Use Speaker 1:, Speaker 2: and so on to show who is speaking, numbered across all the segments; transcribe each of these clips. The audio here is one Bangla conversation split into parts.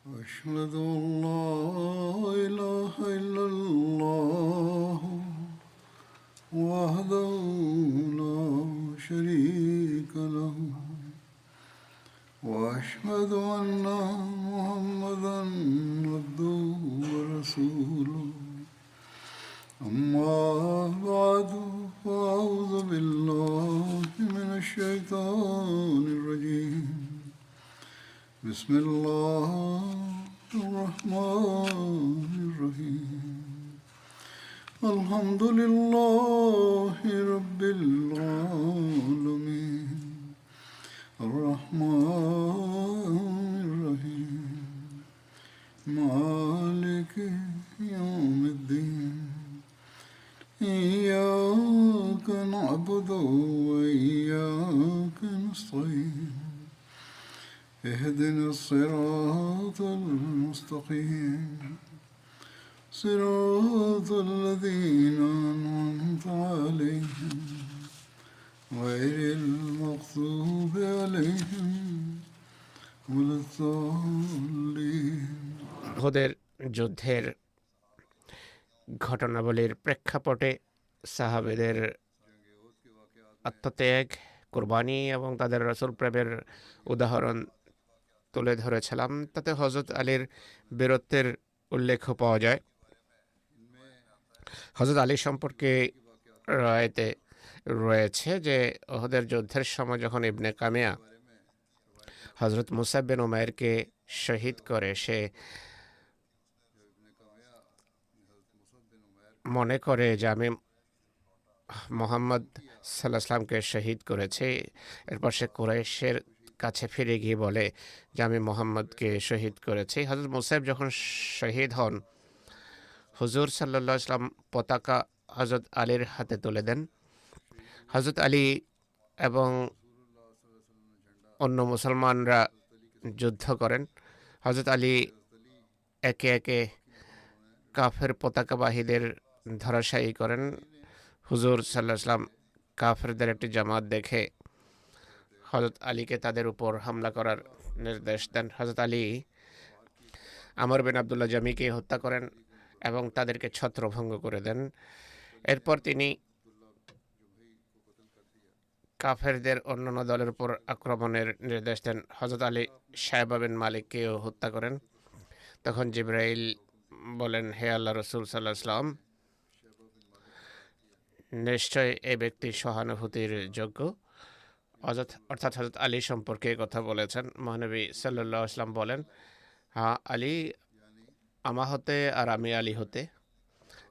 Speaker 1: أشهد أن لا إله إلا الله وحده لا شريك له وأشهد أن محمدا عبده ورسوله أما بعد فأعوذ بالله من الشيطان الرجيم بسم الله الرحمن الرحيم الحمد لله رب العالمين الرحمن الرحيم مالك يوم الدين إياك نعبد وإياك نستعين اهدنا الصراط المستقيم صراط الذين أنعمت عليهم غير المغضوب عليهم ولا الضالين
Speaker 2: ওদের যুদ্ধের ঘটনাবলীর প্রেক্ষাপটে সাহাবেদের আত্মত্যাগ, কুরবানি এবং তাদের রাসূল প্রেমের উদাহরণ তুলে ধরেছিলাম। তাতে হযরত আলীর বীরত্বের উল্লেখ পাওয়া যায়। হযরত আলী সম্পর্কে রায়তে রয়েছে যে ওহদের যুদ্ধের সময় যখন ইবনে কামিয়া হযরত মুসাব বিন উমাইরকে শহীদ করে, সে মনে করে যে আমি মুহাম্মদ সাল্লাল্লাহু আলাইহি ওয়াসাল্লামকে শহীদ করেছি। এরপর সে কুরাইশের কাছে ফিরে গিয়ে বলে যে আমি মুহাম্মদকে শহীদ করেছি। হযরত মুসাব যখন শহীদ হন, হুজুর সাল্লাল্লাহু আলাইহি ওয়াসাল্লাম পতাকা হযরত আলীর হাতে তুলে দেন। হযরত আলী এবং অন্য মুসলমানরা যুদ্ধ করেন। হযরত আলী একে একে কাফের পতাকাবাহীদের ধরাশায়ী করেন। হুজুর সাল্লাল্লাহু আলাইহি ওয়াসাল্লাম কাফেরদের একটি জামাত দেখে হযরত আলীকে তাদের উপর হামলা করার নির্দেশ দেন। হযরত আলী আমর বিন আব্দুল্লাহ জামিকে হত্যা করেন এবং তাদেরকে ছত্রভঙ্গ করে দেন। এরপর তিনি কাফেরদের অন্যান্য দলের উপর আক্রমণের নির্দেশ দেন। হযরত আলী সায়বা বিন মালিককেও হত্যা করেন। তখন জিবরাইল বলেন, হে আল্লাহ রাসূল সাল্লাল্লাহু আলাইহি ওয়াসাল্লাম, নিশ্চয় এই ব্যক্তি সহানুভূতির যোগ্য। অর্থাৎ হযরত আলী সম্পর্কে কথা বলেছেন। মহানবী সাল্লাল্লাহু আলাইহি ওয়াসাল্লাম বলেন, হ্যাঁ, আলী আমা হতে আর আমি আলী হতে।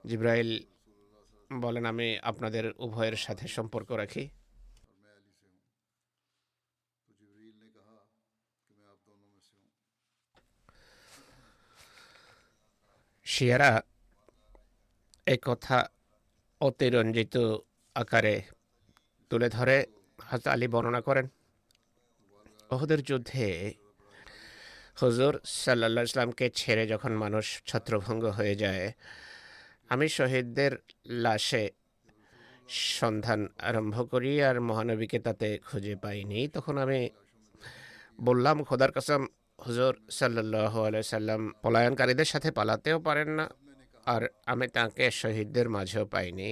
Speaker 2: জিবরাইল বলেন, আমি আপনাদের উভয়ের সাথে সম্পর্ক রাখি। শিয়ারা এই কথা অতিরঞ্জিত আকারে তুলে ধরে। হযরত আলী বর্ণনা করেন, উহুদের যুদ্ধে হুজুর সাল্লাল্লাহু আলাইহি ওয়াসাল্লামকে ছেড়ে যখন মানুষ ছত্রভঙ্গ হয়ে যায়, আমি শহীদদের লাশে সন্ধান আরম্ভ করি আর মহানবীকে তাতে খুঁজে পাইনি। তখন আমি বললাম, খোদার কসম, হুজুর সাল্লাল্লাহু আলাইহি ওয়াসাল্লাম পলায়নকারীদের সাথে পালাতেও পারেন না, আর আমি তাকে শহীদদের মাঝেও পাইনি।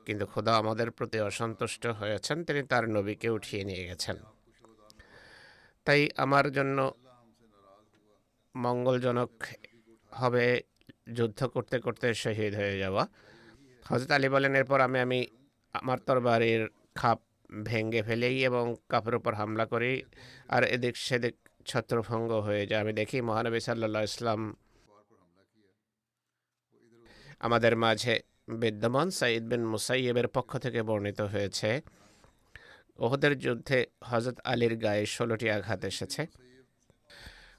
Speaker 2: কিন্তু খোদা আমাদের প্রতি অসন্তুষ্ট হয়েছেন, তিনি তার নবীকে উঠিয়ে নিয়ে গেছেন। তাই আমার জন্য মঙ্গলজনক হবে যুদ্ধ করতে করতে শহীদ হয়ে যাওয়া। হযরত আলী বলেন, এরপর আমি আমার তরবারির খাপ ভেঙে ফেলেই এবং কাফের উপর হামলা করি আর এদিক সেদিক ছত্রভঙ্গ হয়ে যায়। আমি দেখি মহানবী সাল্লাল্লাহু আলাইহি ওয়াসাল্লাম আমাদের মাঝে বিদ্যমান। সাঈদ বিন মুসাইয়্যিবের পক্ষ থেকে বর্ণিত হয়েছে, উহুদের যুদ্ধে হযরত আলীর গায়ে 16টি আঘাত এসেছে।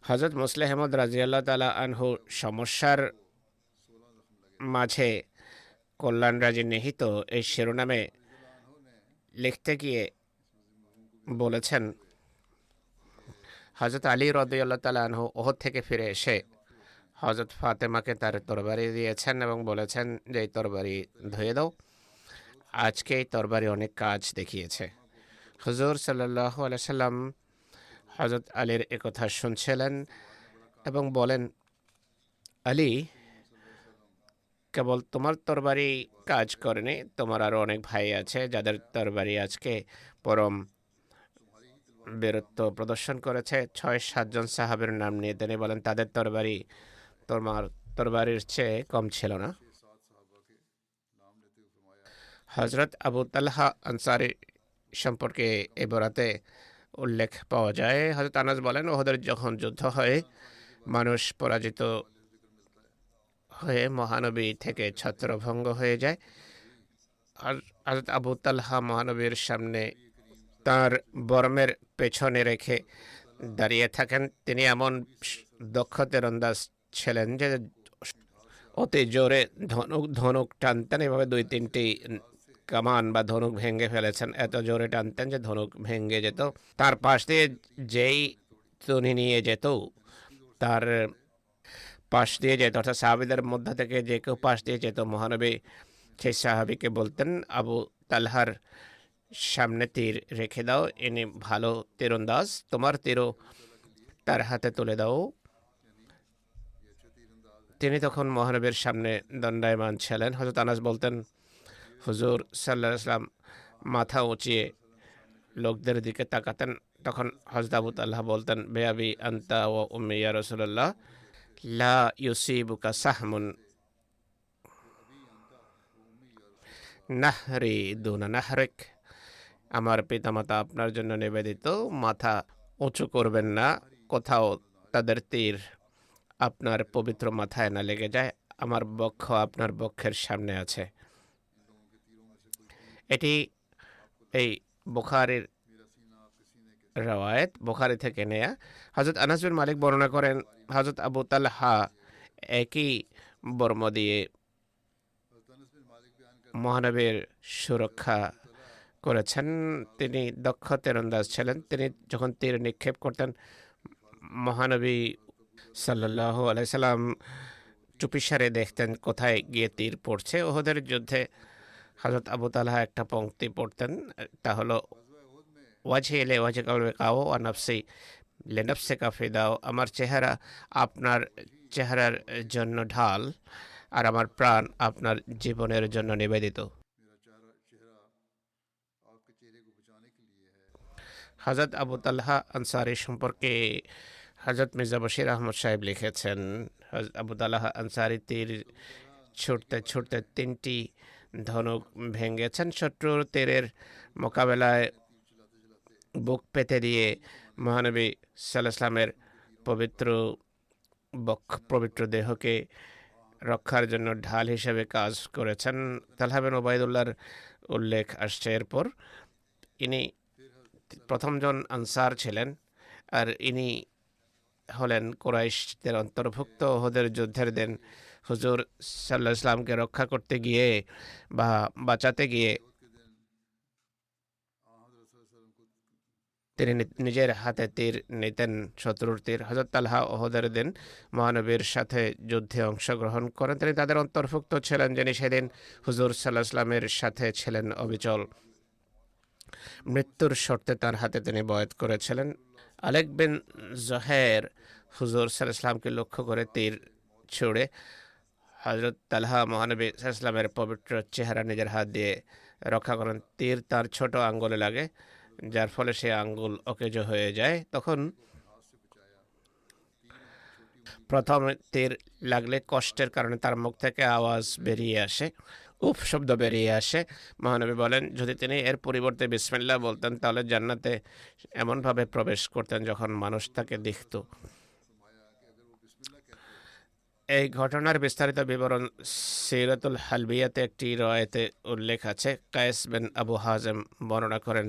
Speaker 2: হযরত মুসলিহ আহমদ রাদিয়াল্লাহু তাআলা আনহু সমস্যার মাঝে কল্যাণরাজি নিহিত এই শিরোনামে লিখতে গিয়ে বলেছেন, হযরত আলী রাদিয়াল্লাহু তাআলা আনহু উহুদ থেকে ফিরে এসে হযরত ফাতেমাকে তার তরবারি দিয়েছেন এবং বলেছেন যে এই তরবারি ধুয়ে দাও, আজকে এই তরবারি অনেক কাজ দেখিয়েছে। হুজুর সাল্লাল্লাহু আলাইহি সাল্লাম হযরত আলীর একথা শুনছিলেন এবং বলেন, আলী, কেবল তোমার তরবারি কাজ করেনি, তোমার আরো অনেক ভাই আছে যাদের তরবারি আজকে পরম বীরত্ব প্রদর্শন করেছে। 6-7 জন সাহাবের নাম নিয়ে তিনি বলেন তাদের তরবারি তোমার তরবারির চেয়ে কম ছিল না। হজরত আবু তালহা আনসারি সম্পর্কে এ বরাতে উল্লেখ পাওয়া যায়। হজরত আনাস বলেন, ওহদের যখন যুদ্ধ হয়, মানুষ পরাজিত হয়ে মহানবী থেকে ছত্রভঙ্গ হয়ে যায়। আর হজরত আবু তালহা মহানবীর সামনে তার বর্মের পেছনে রেখে দাঁড়িয়ে থাকেন। তিনি এমন দক্ষ তীরন্দাজ ছিলেন যে অতি জোরে ধনুক টানতেন, এভাবে 2-3টি কামান বা ধনুক ভেঙে ফেলেছেন। এত জোরে টানতেন যে ধনুক ভেঙে যেত। তার পাশ দিয়ে যেই তুনি নিয়ে যেত, তার পাশ দিয়ে যেত, অর্থাৎ সাহাবিদের মধ্য থেকে যে কেউ পাশ দিয়ে যেত, মহানবী সেই সাহাবিকে বলতেন, আবু তালহার সামনে তীর রেখে দাও, ইনি ভালো তীরন্দাজ, তোমার তীরও তার হাতে তুলে দাও। তিনি তখন মহানবীর সামনে দণ্ডায়মান ছিলেন। হযরত আনাস বলতেন, হুজুর সাল্লাল্লাহু আলাইহি ওয়াসাল্লাম মাথা উঁচিয়ে লোকদের দিকে তাকাতেন। তখন হযরত আবু তালহা বলতেন, বেআবি আনতা ওয়া উম্মি ইয়া রাসূলুল্লাহ, লা ইউসিবুকা সাহমুন নাহরি দুনা নাহরিক। আমার পিতামাতা আপনার জন্য নিবেদিত, মাথা উঁচু করবেন না, কোথাও তাদের তীর আপনার পবিত্র মাথায় না লেগে যায়। আমার বক্ষ আপনার বক্ষের সামনে আছে। এটি এই বুখারীর রওয়ায়েত, বুখারী থেকে নেয়া। হযরত আনাস বিন মালিক বর্ণনা করেন, হযরত আবু তালহা একই বর্ম দিয়ে মহানবীর সুরক্ষা করেছেন। তিনি দক্ষ তীরন্দাজ ছিলেন। তিনি যখন তীর নিক্ষেপ করতেন, মহানবী সাল্লাল্লাহু আলাইহি সাল্লাম চুপিসারে দেখতেন কোথায় গিয়ে তীর পড়ছে। ওহদের যুদ্ধে হযরত আবু তালহা একটা পংক্তি পড়তেন, তা হলো, ওয়াজহি লিওয়াজহিকা ওয়াকাও ওয়া নাফসি লিনাফসিকা ফিদাও। আমার চেহারা আপনার চেহারার জন্য ঢাল, আর আমার প্রাণ আপনার জীবনের জন্য নিবেদিত। হযরত আবু তালহা আনসারী সম্পর্কে হযরত মির্জা বশির আহমদ সাহেব লিখেছেন, হযরত আবু তালহা আনসারী তীর ছুটতে ছুটতে 3টি ধনুক ভেঙেছেন। শত্রুর তীরের মোকাবেলায় বুক পেতে দিয়ে মহানবী সাল্লাল্লাহু আলাইহি ওয়াসাল্লামের পবিত্র দেহকে রক্ষার জন্য ঢাল হিসেবে কাজ করেছেন। তালহা বিন ওবায়দুল্লাহর উল্লেখ আসছে এরপর। ইনি প্রথমজন আনসার ছিলেন, আর ইনি হলেন কুরাইশদের অন্তর্ভুক্ত। ওহদের যুদ্ধের দিন হুজুর সাল্লাল্লাহু আলাইহি ওয়াসাল্লামকে রক্ষা করতে গিয়ে বা বাঁচাতে গিয়ে তিনি নিজের হাতে তীর নিতেন, শত্রুর তীর। হযরত তালহা ওহদের দিন মহানবীর সাথে যুদ্ধে অংশগ্রহণ করেন। তিনি তাদের অন্তর্ভুক্ত ছিলেন যিনি সেদিন হুজুর সাল্লাল্লাহু আলাইহি ওয়াসাল্লামের সাথে ছিলেন অবিচল। মৃত্যুর শর্তে তার হাতে তিনি বয়াত করেছিলেন। আলেক বিন জহের হুজুর সাল্লাল্লাহু আলাইহি ওয়াসাল্লামকে লক্ষ্য করে তীর ছুড়ে হযরত তালহা মহানবী সাল্লাল্লাহু আলাইহি ওয়াসাল্লামের পবিত্র চেহারা নিজের হাত দিয়ে রক্ষা করেন। তীর তার ছোট আঙ্গুলে লাগে, যার ফলে সে আঙ্গুল অকেজো হয়ে যায়। তখন প্রথম তীর লাগলে কষ্টের কারণে তার মুখ থেকে আওয়াজ বেরিয়ে আসে, উফ শব্দ বেরিয়ে আসে। মহানবী বলেন, যদি তিনি এর পরিবর্তে বিসমিল্লাহ বলতেন তাহলে জান্নাতে এমনভাবে প্রবেশ করতেন যখন মানুষ তাকে দেখত। এই ঘটনার বিস্তারিত বিবরণ সিরাতুল হালবিয়াতে একটি রওয়ায়াতে উল্লেখ আছে। কায়েস বিন আবু হাজেম বর্ণনা করেন,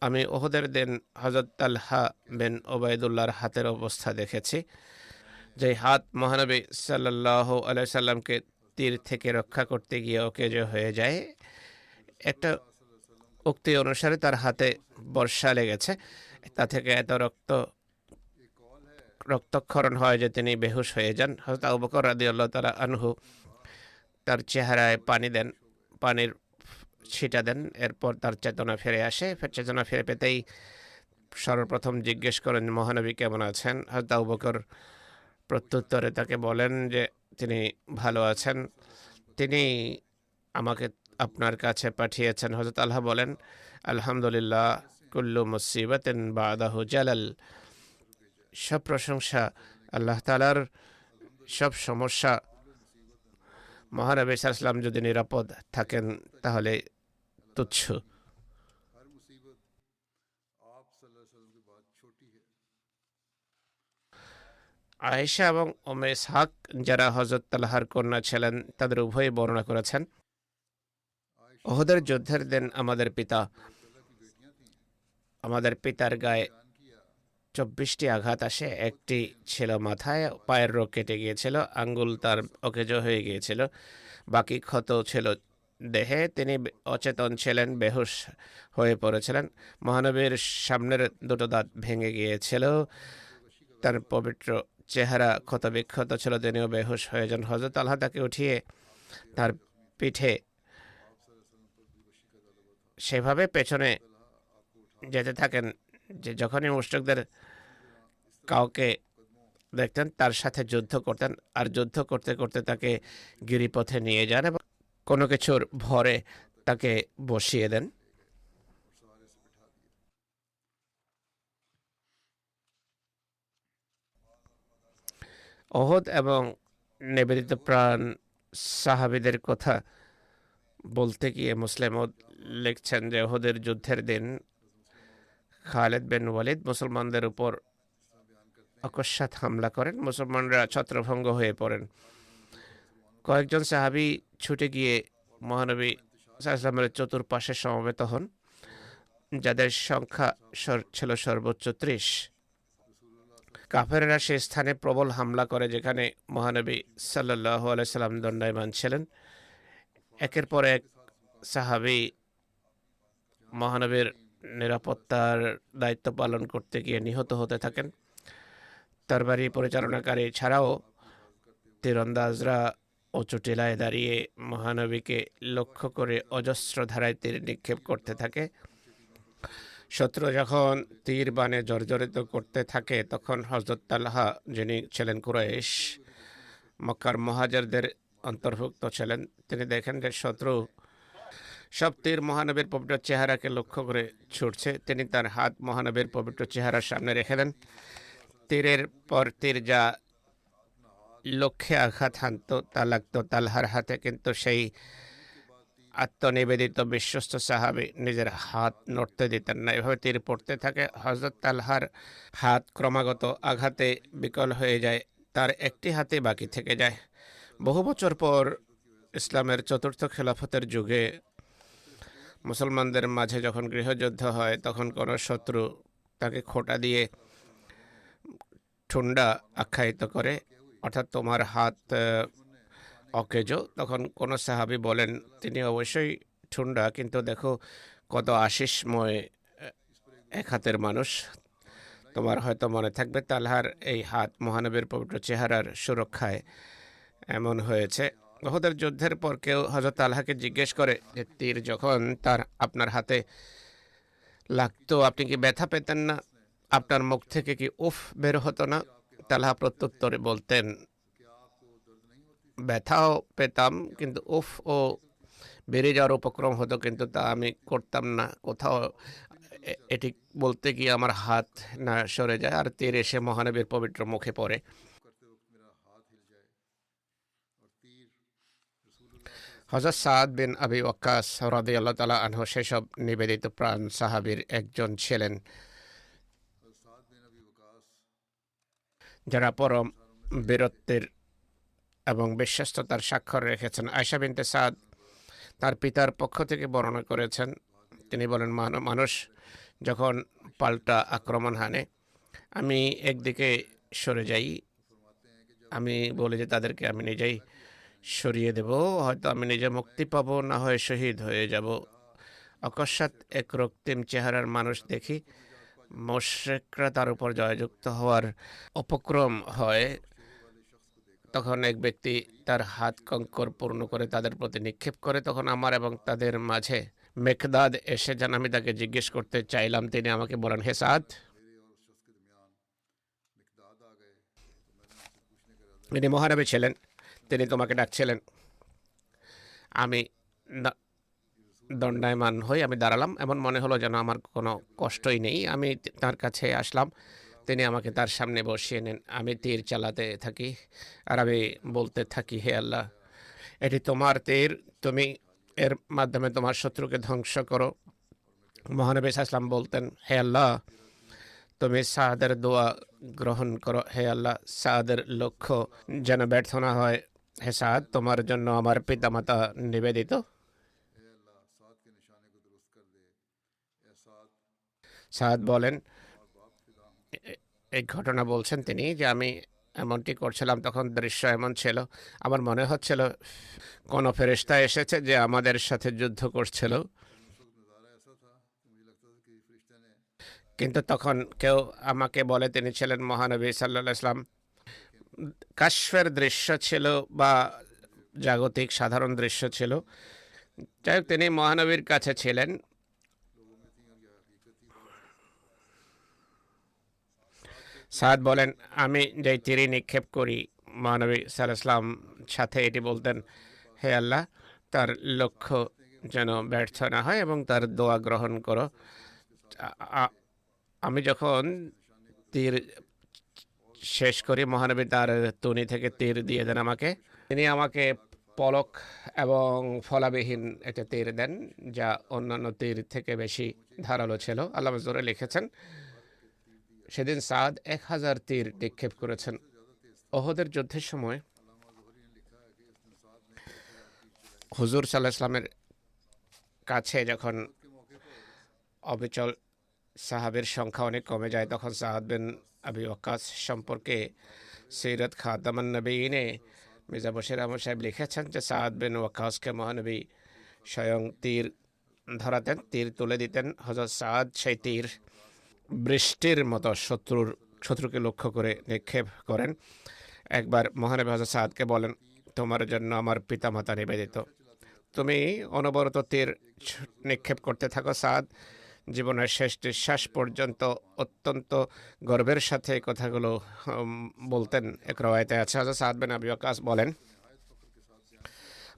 Speaker 2: আমি ওহদের দিন হযরত তালহা বিন ওবায়দুল্লাহর হাতের অবস্থা দেখেছি, যে হাত মহানবী সাল্লাল্লাহু আলাইহি সাল্লামকে তীর থেকে রক্ষা করতে গিয়ে অকেজো হয়ে যায়। একটা উক্তি অনুসারে তার হাতে বর্ষা লেগেছে, তা থেকে এত রক্তক্ষরণ হয় যে তিনি বেহুশ হয়ে যান। হযরত আবু বকর রাদিয়াল্লাহু তাআলা আনহু তার চেহারায় পানির ছিটা দেন, এরপর তার চেতনা ফিরে আসে। চেতনা ফিরে পেতেই সর্বপ্রথম জিজ্ঞেস করেন মহানবী কেমন আছেন। হযরত আবু বকর প্রত্যুত্তরে তাকে বলেন যে তিনি ভালো আছেন, তিনি আমাকে আপনার কাছে পাঠিয়েছেন। হযরত আল্লাহ বলেন, আলহামদুলিল্লাহ, কুল্লু মুসিবাতিন বাদাহু জালাল। সব প্রশংসা আল্লাহ তাআলার, সব সমস্যা মহানবী সাল্লাল্লাহু আলাইহি ওয়াসাল্লাম যদি নিরাপদ থাকেন তাহলে তুচ্ছ।
Speaker 1: हर मुसीबत आप सल्लल्लाहु अलैहि वसल्लम के बाद छोटी है।
Speaker 2: আয়েশা এবং উম্মে ইসহাক যারা হযরত তালহার কন্যা ছিলেন তাদের উভয়ই বর্ণনা করেছেন, ওহদের যুদ্ধের দিন আমাদের পিতার গায়ে 24টি আঘাত আসে। একটি ছিল মাথায়, পায়ের রোগ কেটে গিয়েছিল, আঙ্গুল তার অকেজো হয়ে গিয়েছিল, বাকি ক্ষত ছিল দেহে। তিনি অচেতন ছিলেন, বেহুশ হয়ে পড়েছিলেন। মহানবীর সামনের দুটো দাঁত ভেঙে গিয়েছিল, তার পবিত্র চেহারা ক্ষতবিক্ষত ছিল, তিনিও বেহুশ হয়ে যান। হযরত আল্লাহ তাকে উঠিয়ে তার পিঠে সেভাবে পেছনে যেতে থাকেন যে যখনই মুশরিকদের কাউকে দেখতেন তার সাথে যুদ্ধ করতেন, আর যুদ্ধ করতে করতে তাকে গিরিপথে নিয়ে যান এবং কোনো কিছুর ভরে তাকে বসিয়ে দেন। ওহদ এবং নিবেদিত প্রাণ সাহাবীদের কথা বলতে গিয়ে মুসলিম লিখছেন যে ওহদের যুদ্ধের দিন খালিদ বিন ওয়ালিদ মুসলমানদের উপর অকস্মাৎ হামলা করেন। মুসলমানরা ছত্রভঙ্গ হয়ে পড়েন। কয়েকজন সাহাবী ছুটে গিয়ে মহানবী সাল্লাল্লাহু আলাইহি ওয়াসাল্লামের চতুর্পাশে সমবেত হন, যাদের সংখ্যা ছিল সর্বোচ্চ 30। কাফেররা সে স্থানে প্রবল হামলা করে যেখানে মহানবী সাল্লাল্লাহু আলাইহি সাল্লাম দণ্ডায়মান ছিলেন। একের পর এক সাহাবী মহানবীর নিরাপত্তার দায়িত্ব পালন করতে গিয়ে নিহত হতে থাকেন। তরবারি পরিচালনাকারী ছাড়াও তীরন্দাজরা উঁচু টিলায় দাঁড়িয়ে মহানবীকে লক্ষ্য করে অজস্র ধারায় তীর নিক্ষেপ করতে থাকে। শত্রু যখন তীর বাণে জর্জরিত করতে থাকে তখন হযরত তালহা, যিনি ছিলেন কুরাইশ, মক্কার মুহাজিরদের অন্তর্ভুক্ত ছিলেন, তিনি দেখেন যে শত্রু সব তীর মহানবীর পবিত্র চেহারাকে লক্ষ্য করে ছুটছে। তিনি তার হাত মহানবীর পবিত্র চেহারার সামনে রেখে দেন। তীরের পর তীর যা লক্ষ্যে আঘাত হানত তা লাগত তালহার হাতে, কিন্তু সেই আত্মনিবেদিত বিশ্বস্ত সাহাবী নিজের হাত নড়তে দিতেন না। এভাবে তীর পড়তে থাকে। হযরত তালহার হাত ক্রমাগত আঘাতে বিকল হয়ে যায়, তার একটি হাতে বাকি থেকে যায়। বহু বছর পর ইসলামের চতুর্থ খেলাফতের যুগে মুসলমানদের মাঝে যখন গৃহযুদ্ধ হয় তখন কোনো শত্রু তাকে খোঁটা দিয়ে ঠুন্ডা আখ্যায়িত করে, অর্থাৎ তোমার হাত অকেজো। তখন কোনো সাহাবী বলেন, তিনি অবশ্যই ঠুন্ডা, কিন্তু দেখো কত আশিসময় এক হাতের মানুষ। তোমার হয়তো মনে থাকবে তালহার এই হাত মহানবীর পবিত্র চেহারার সুরক্ষায় এমন হয়েছে। ওহদের যুদ্ধের পর কেউ হযরত তালহাকে জিজ্ঞেস করে যে তীর যখন আপনার হাতে লাগতো আপনি কি ব্যথা পেতেন না? আপনার মুখ থেকে কি উফ বের হতো না? তালহা প্রত্যুত্তরে বলতেন, ব্যথাও পেতাম, কিন্তু উফ ও বেরিয়ে যাওয়ার উপক্রম হতো, কিন্তু তা আমি করতাম না। কোথাও এটি বলতে গিয়ে আমার হাত না সরে যায় আর তীর এসে মহানবীর পবিত্র মুখে পড়ে। হযরত সাদ বিন আবি ওয়াক্কাস রাদিয়াল্লাহু তাআলা আনহু সেসব নিবেদিত প্রাণ সাহাবীর একজন ছিলেন যারা পরম বীরত্বের এবং বিশ্বস্ততার স্বাক্ষর রেখেছেন। আয়েশা বিনতে সাদ তার পিতার পক্ষ থেকে বর্ণনা করেছেন, তিনি বলেন, মানুষ যখন পাল্টা আক্রমণ হানে আমি একদিকে সরে যাই, আমি বলি যে তাদেরকে আমি নিজেই সরিয়ে দেব, হয়তো আমি নিজে মুক্তি পাবো, না হয় শহীদ হয়ে যাব। অকস্মাৎ এক রক্তিম চেহারার মানুষ দেখি, মুশরিকরা তার উপর জয়যুক্ত হওয়ার উপক্রম হয়। তখন এক ব্যক্তি তার হাত কঙ্কর পূর্ণ করে তাদের প্রতি নিক্ষেপ করে। তখন আমার এবং তাদের মাঝে মেকদাদ এসে যান, আমি তাকে জিজ্ঞেস করতে চাইলাম, তিনি আমাকে বলেন, হে সাদ।
Speaker 1: मेरे और उस शख्स के दरमियान मिकदाद आ गए तो मैंने उनसे पूछने का इरादा
Speaker 2: তিনি মহানবী ছিলেন, তিনি তোমাকে ডাকছিলেন। আমি দা- দণ্ডায়মান হই, আমি দাঁড়ালাম, এমন মনে হলো যেন আমার কোনো কষ্টই নেই। আমি তার কাছে আসলাম, তিনি আমাকে তার সামনে বসিয়ে নেন। আমি তীর চালাতে থাকি আর আমি বলতে থাকি, হে আল্লাহ, এটি তোমার তীর, তুমি এর মাধ্যমে তোমার শত্রুকে ধ্বংস করো। মহানবী সাল্লাম বলতেন, হে আল্লাহ, তুমি সাদের দোয়া গ্রহণ করো। হে আল্লাহ, সাদের লক্ষ্য যেন ব্যর্থ না হয়। হে সাদ, তোমার জন্য আমার পিতামাতা নিবেদিত।
Speaker 1: ए अल्लाह साद के निशाने को दुरुस्त कर दे। ए साद
Speaker 2: সাদ বলেন,
Speaker 1: माँ और बाप फिदा हूँ।
Speaker 2: এই ঘটনা বলছেন তিনি, যে আমি এমনটি করছিলাম, তখন দৃশ্য এমন ছিল, আমার মনে হচ্ছিল কোনো ফেরেশতা এসেছে যে আমাদের সাথে যুদ্ধ করছিল।
Speaker 1: लेकिन उस वक्त नज़ारा ऐसा था कि मुझे लगता था कि फरिश्ते ने
Speaker 2: কিন্তু তখন কেউ আমাকে বলে তিনি ছিলেন মহানবী সাল্লাল্লাহু আলাইহি সাল্লাম। কাশফের দৃশ্য ছিল বা জাগতিক সাধারণ দৃশ্য ছিল, যাই হোক তিনি মহানবীর কাছে ছিলেন।
Speaker 1: लोगों में थी और यह हकीकत थी।
Speaker 2: সাদ বলেন, আমি যেই তীর নিক্ষেপ করি, মহানবী সাল্লাল্লাহু আলাইহি সাল্লাম সাথে এটি বলতেন, হে আল্লাহ, তার লক্ষ্য যেন ব্যর্থ না হয় এবং তার দোয়া গ্রহণ করো। আ- আ- আমি যখন তীর শেষ করি, মহানবী তার তুনি থেকে তীর দিয়ে দেন আমাকে। তিনি আমাকে পলক এবং ফলাবিহীন একটা তীর দেন, যা অন্যান্য তীর থেকে বেশি ধারালো ছিল। আল্লাহ জোরে লিখেছেন, সেদিন সাদ 1000 তীর নিক্ষেপ করেছেন। ওহদের যুদ্ধের সময়
Speaker 1: अल्लामा ज़ोहरी ने लिखा है कि इस दिन साद ने 1000 तीर चलाए।
Speaker 2: হুজুর সাল্লাহ ইসলামের কাছে যখন
Speaker 1: उहद के मौके पर
Speaker 2: অবিচল সাহাবের সংখ্যা অনেক কমে যায়, তখন সাদ বিন আবি ওয়াক্কাস সম্পর্কে সিরাত খাতামান নবীনে মির্জা বশির আহমদ সাহেব লিখেছেন যে সাদ বিন ওয়াক্কাসকে মহানবী স্বয়ং তীর ধরাতেন, তীর তুলে দিতেন। হযরত সাদ সেই তীর বৃষ্টির মতো শত্রুকে লক্ষ্য করে নিক্ষেপ করেন। একবার মহানবী হযরত সাদকে বলেন, তোমার জন্য আমার পিতামাতা নিবেদিত, তুমি অনবরত তীর নিক্ষেপ করতে থাকো। সাদ জীবনের শেষ নিঃশ্বাস পর্যন্ত অত্যন্ত গর্বের সাথে এই কথাগুলো বলতেন। এক রওয়ায়েতে আছে, হযরত সাদ বিন আবি ওয়াক্কাস বলেন,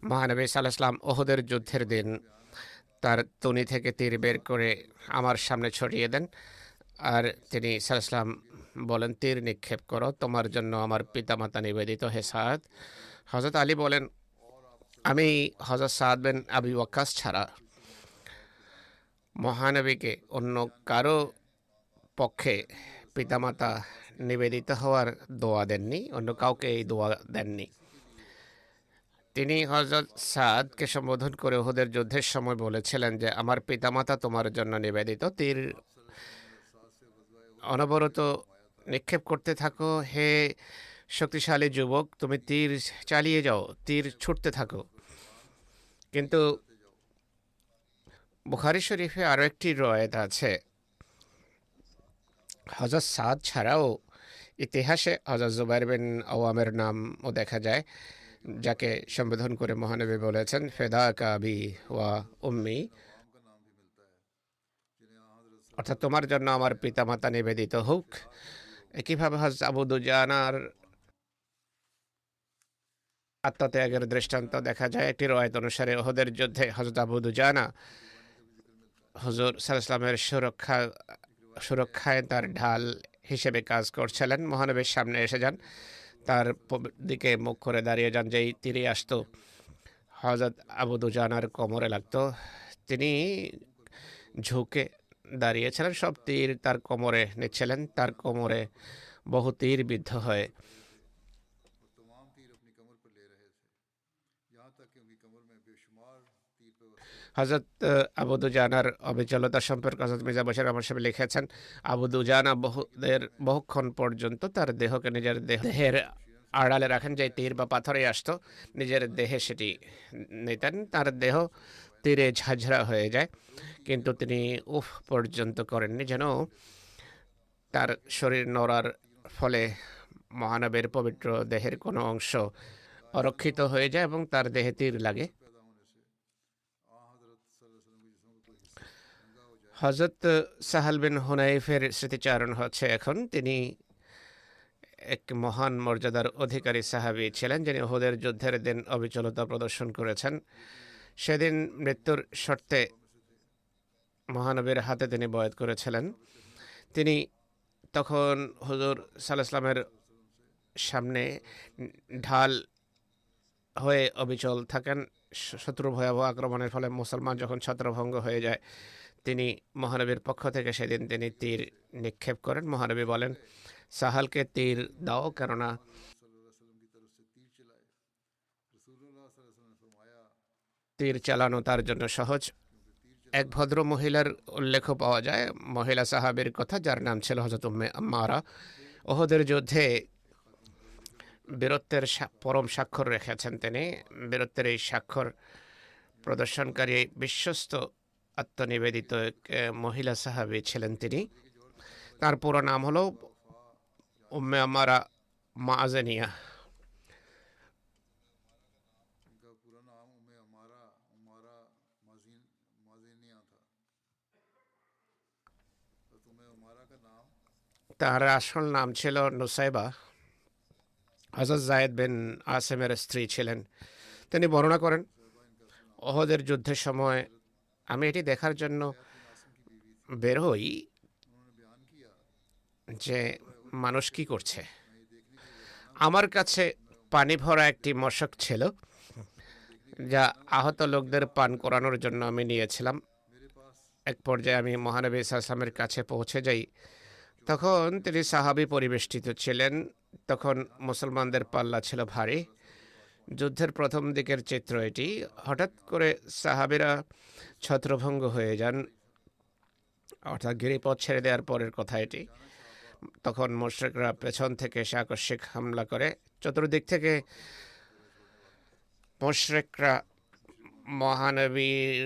Speaker 2: মহানবী সাল্লাল্লাহু আলাইহি ওয়াসাল্লাম ওহদের যুদ্ধের দিন তার তুনি থেকে তীর বের করে আমার সামনে ছড়িয়ে দেন, আর তিনি সাল্লাল্লাহু আলাইহি ওয়াসাল্লাম বলেন, তীর নিক্ষেপ করো, তোমার জন্য আমার পিতামাতা নিবেদিত, হে সাদ। হযরত আলী বলেন, আমি হযরত সাদ বিন আবি ওয়াক্কাস ছাড়া মহানবীকে অন্য কারো পক্ষে পিতামাতা নিবেদিত হওয়ার দোয়া দেননি, অন্য কাউকে এই দোয়া দেননি। তিনি হযরত সাদকে সম্বোধন করে ওহদের যুদ্ধের সময় বলেছিলেন যে আমার পিতামাতা তোমার জন্য নিবেদিত। তীর অনবরত নিক্ষেপ করতে থাকো, হে শক্তিশালী যুবক, তুমি তীর চালিয়ে যাও, তীর ছুটতে থাকো। কিন্তু বুখারী শরীফে আরও একটি রওয়ায়াত আছে, হযরত সাদ ছাড়াও ইতিহাসে হযরত জুবাইর বিন আওয়ামের নামও দেখা যায়, যাকে সম্বোধন করে মহানবী বলেছেন, ফেদাকা আবি ওয়া উম্মি,
Speaker 1: आवाम का नाम भी मिलता है जिन्हें यहाँ हज़रत
Speaker 2: অর্থাৎ তোমার জন্য আমার পিতামাতা নিবেদিত হোক। একইভাবে হযরত আবু দুজানার আত্মত্যাগের দৃষ্টান্ত দেখা যায়। একটি রওয়ায়াত অনুসারে ওহদের যুদ্ধে হযরত আবু দুজানা হুজুর সাল্লাল্লাহু আলাইহি ওয়াসাল্লামের সুরক্ষায় তার ঢাল হিসেবে কাজ করছিলেন। মহানবীর সামনে এসে যান, তার দিকে মুখ করে দাঁড়িয়ে যান, যেই তীরে আসতো হযরত আবু দুজানার কোমরে লাগতো। তিনি ঝুঁকে দাঁড়িয়েছিলেন, সব তীর তার কোমরে নিচ্ছিলেন, তার কোমরে বহু তীর বিদ্ধ হয়।
Speaker 1: और तमाम तीर अपनी कमर पर ले रहे थे, यहाँ तक कि उनकी कमर में बेशुमार तीर पे
Speaker 2: হযরত আবু দুজানার অবিচলতা সম্পর্কে হযরত মির্জা বশির আহমদ সাহেব লিখেছেন, আবু দুজানা বহুক্ষণ পর্যন্ত তার দেহকে নিজের দেহের আড়ালে রাখেন, যে তীর বা পাথরে আসতো নিজের দেহে সেটি নিতেন, তার দেহ তীরে ঝাঁঝরা হয়ে যায়, কিন্তু তিনি উফ পর্যন্ত করেননি, যেন তার শরীর নড়ার ফলে মহানবীর পবিত্র দেহের কোনো অংশ অরক্ষিত হয়ে যায় এবং তার দেহে তীর লাগে।
Speaker 1: पैदा होने से आ हज़रत सल्लल्लाहु अलैहि वसल्लम के जिस्म
Speaker 2: হজরত সাহাল বিন হুনাইফের স্মৃতিচারণ হচ্ছে এখন। তিনি এক মহান মর্যাদার অধিকারী সাহাবী ছিলেন, যিনি উহুদের যুদ্ধের দিন অবিচলতা প্রদর্শন করেছেন। সেদিন মৃত্যুর শর্তে মহানবীর হাতে তিনি বয়াত করেছিলেন। তিনি তখন হুজুর সাল্লাল্লাহু আলাইহি ওয়াসাল্লামের সামনে ঢাল হয়ে অবিচল থাকেন। শত্রুর ভয়াবহ আক্রমণের ফলে মুসলমান যখন ছত্রভঙ্গ হয়ে যায়, তিনি মহানবীর পক্ষ থেকে সেদিন তিনি তীর নিক্ষেপ করেন। মহানবী বলেন, সাহালকে তীর দাও, কেননা তীর চালানো তার জন্য সহজ। এক ভদ্র মহিলার উল্লেখ পাওয়া যায়, মহিলা সাহাবীর কথা, যার নাম ছিল হযরত উম্মে আম্মারা। ওহদের যুদ্ধে বীরত্বের পরম স্বাক্ষর রেখেছেন তিনি। বীরত্বের এই স্বাক্ষর প্রদর্শনকারী বিশ্বস্ত আত্মনিবেদিত এক মহিলা সাহাবী ছিলেন তিনি। তার পুরো নাম হলো উম্মে আম্মারা মাআজানিয়া।
Speaker 1: इनका पूरा नाम उम्मे अमारा उमारा माजिनिया था। तो उम्मे अमारा का नाम
Speaker 2: তার আসল নাম ছিল নুসাইবা। হযরত যায়েদ বিন আসেমের স্ত্রী ছিলেন। তিনি বর্ণনা করেন, ওহদের যুদ্ধের সময় আমি এটি দেখার জন্য বের হই যে মানুষ কি করছে। আমার কাছে পানি ভরা একটি মশক ছিল, যা আহত লোকদের পান করানোর জন্য আমি নিয়েছিলাম। এক পর্যায়ে আমি মহানবী সাল্লাল্লাহু আলাইহি ওয়াসাল্লামের কাছে পৌঁছে যাই। তখন তিনি সাহাবী পরিবেষ্টিত ছিলেন। তখন মুসলমানদের পাল্লা ছিল ভারী। যুদ্ধের প্রথম দিকের চিত্র এটি। হঠাৎ করে সাহাবীরা ছত্রভঙ্গ হয়ে যান, অর্থাৎ গিরিপথ ছেড়ে দেওয়ার পরের কথা এটি। তখন মুশরিকরা পেছন থেকে এসে আকস্মিক হামলা করে। চতুর্দিক থেকে মুশরিকরা মহানবীর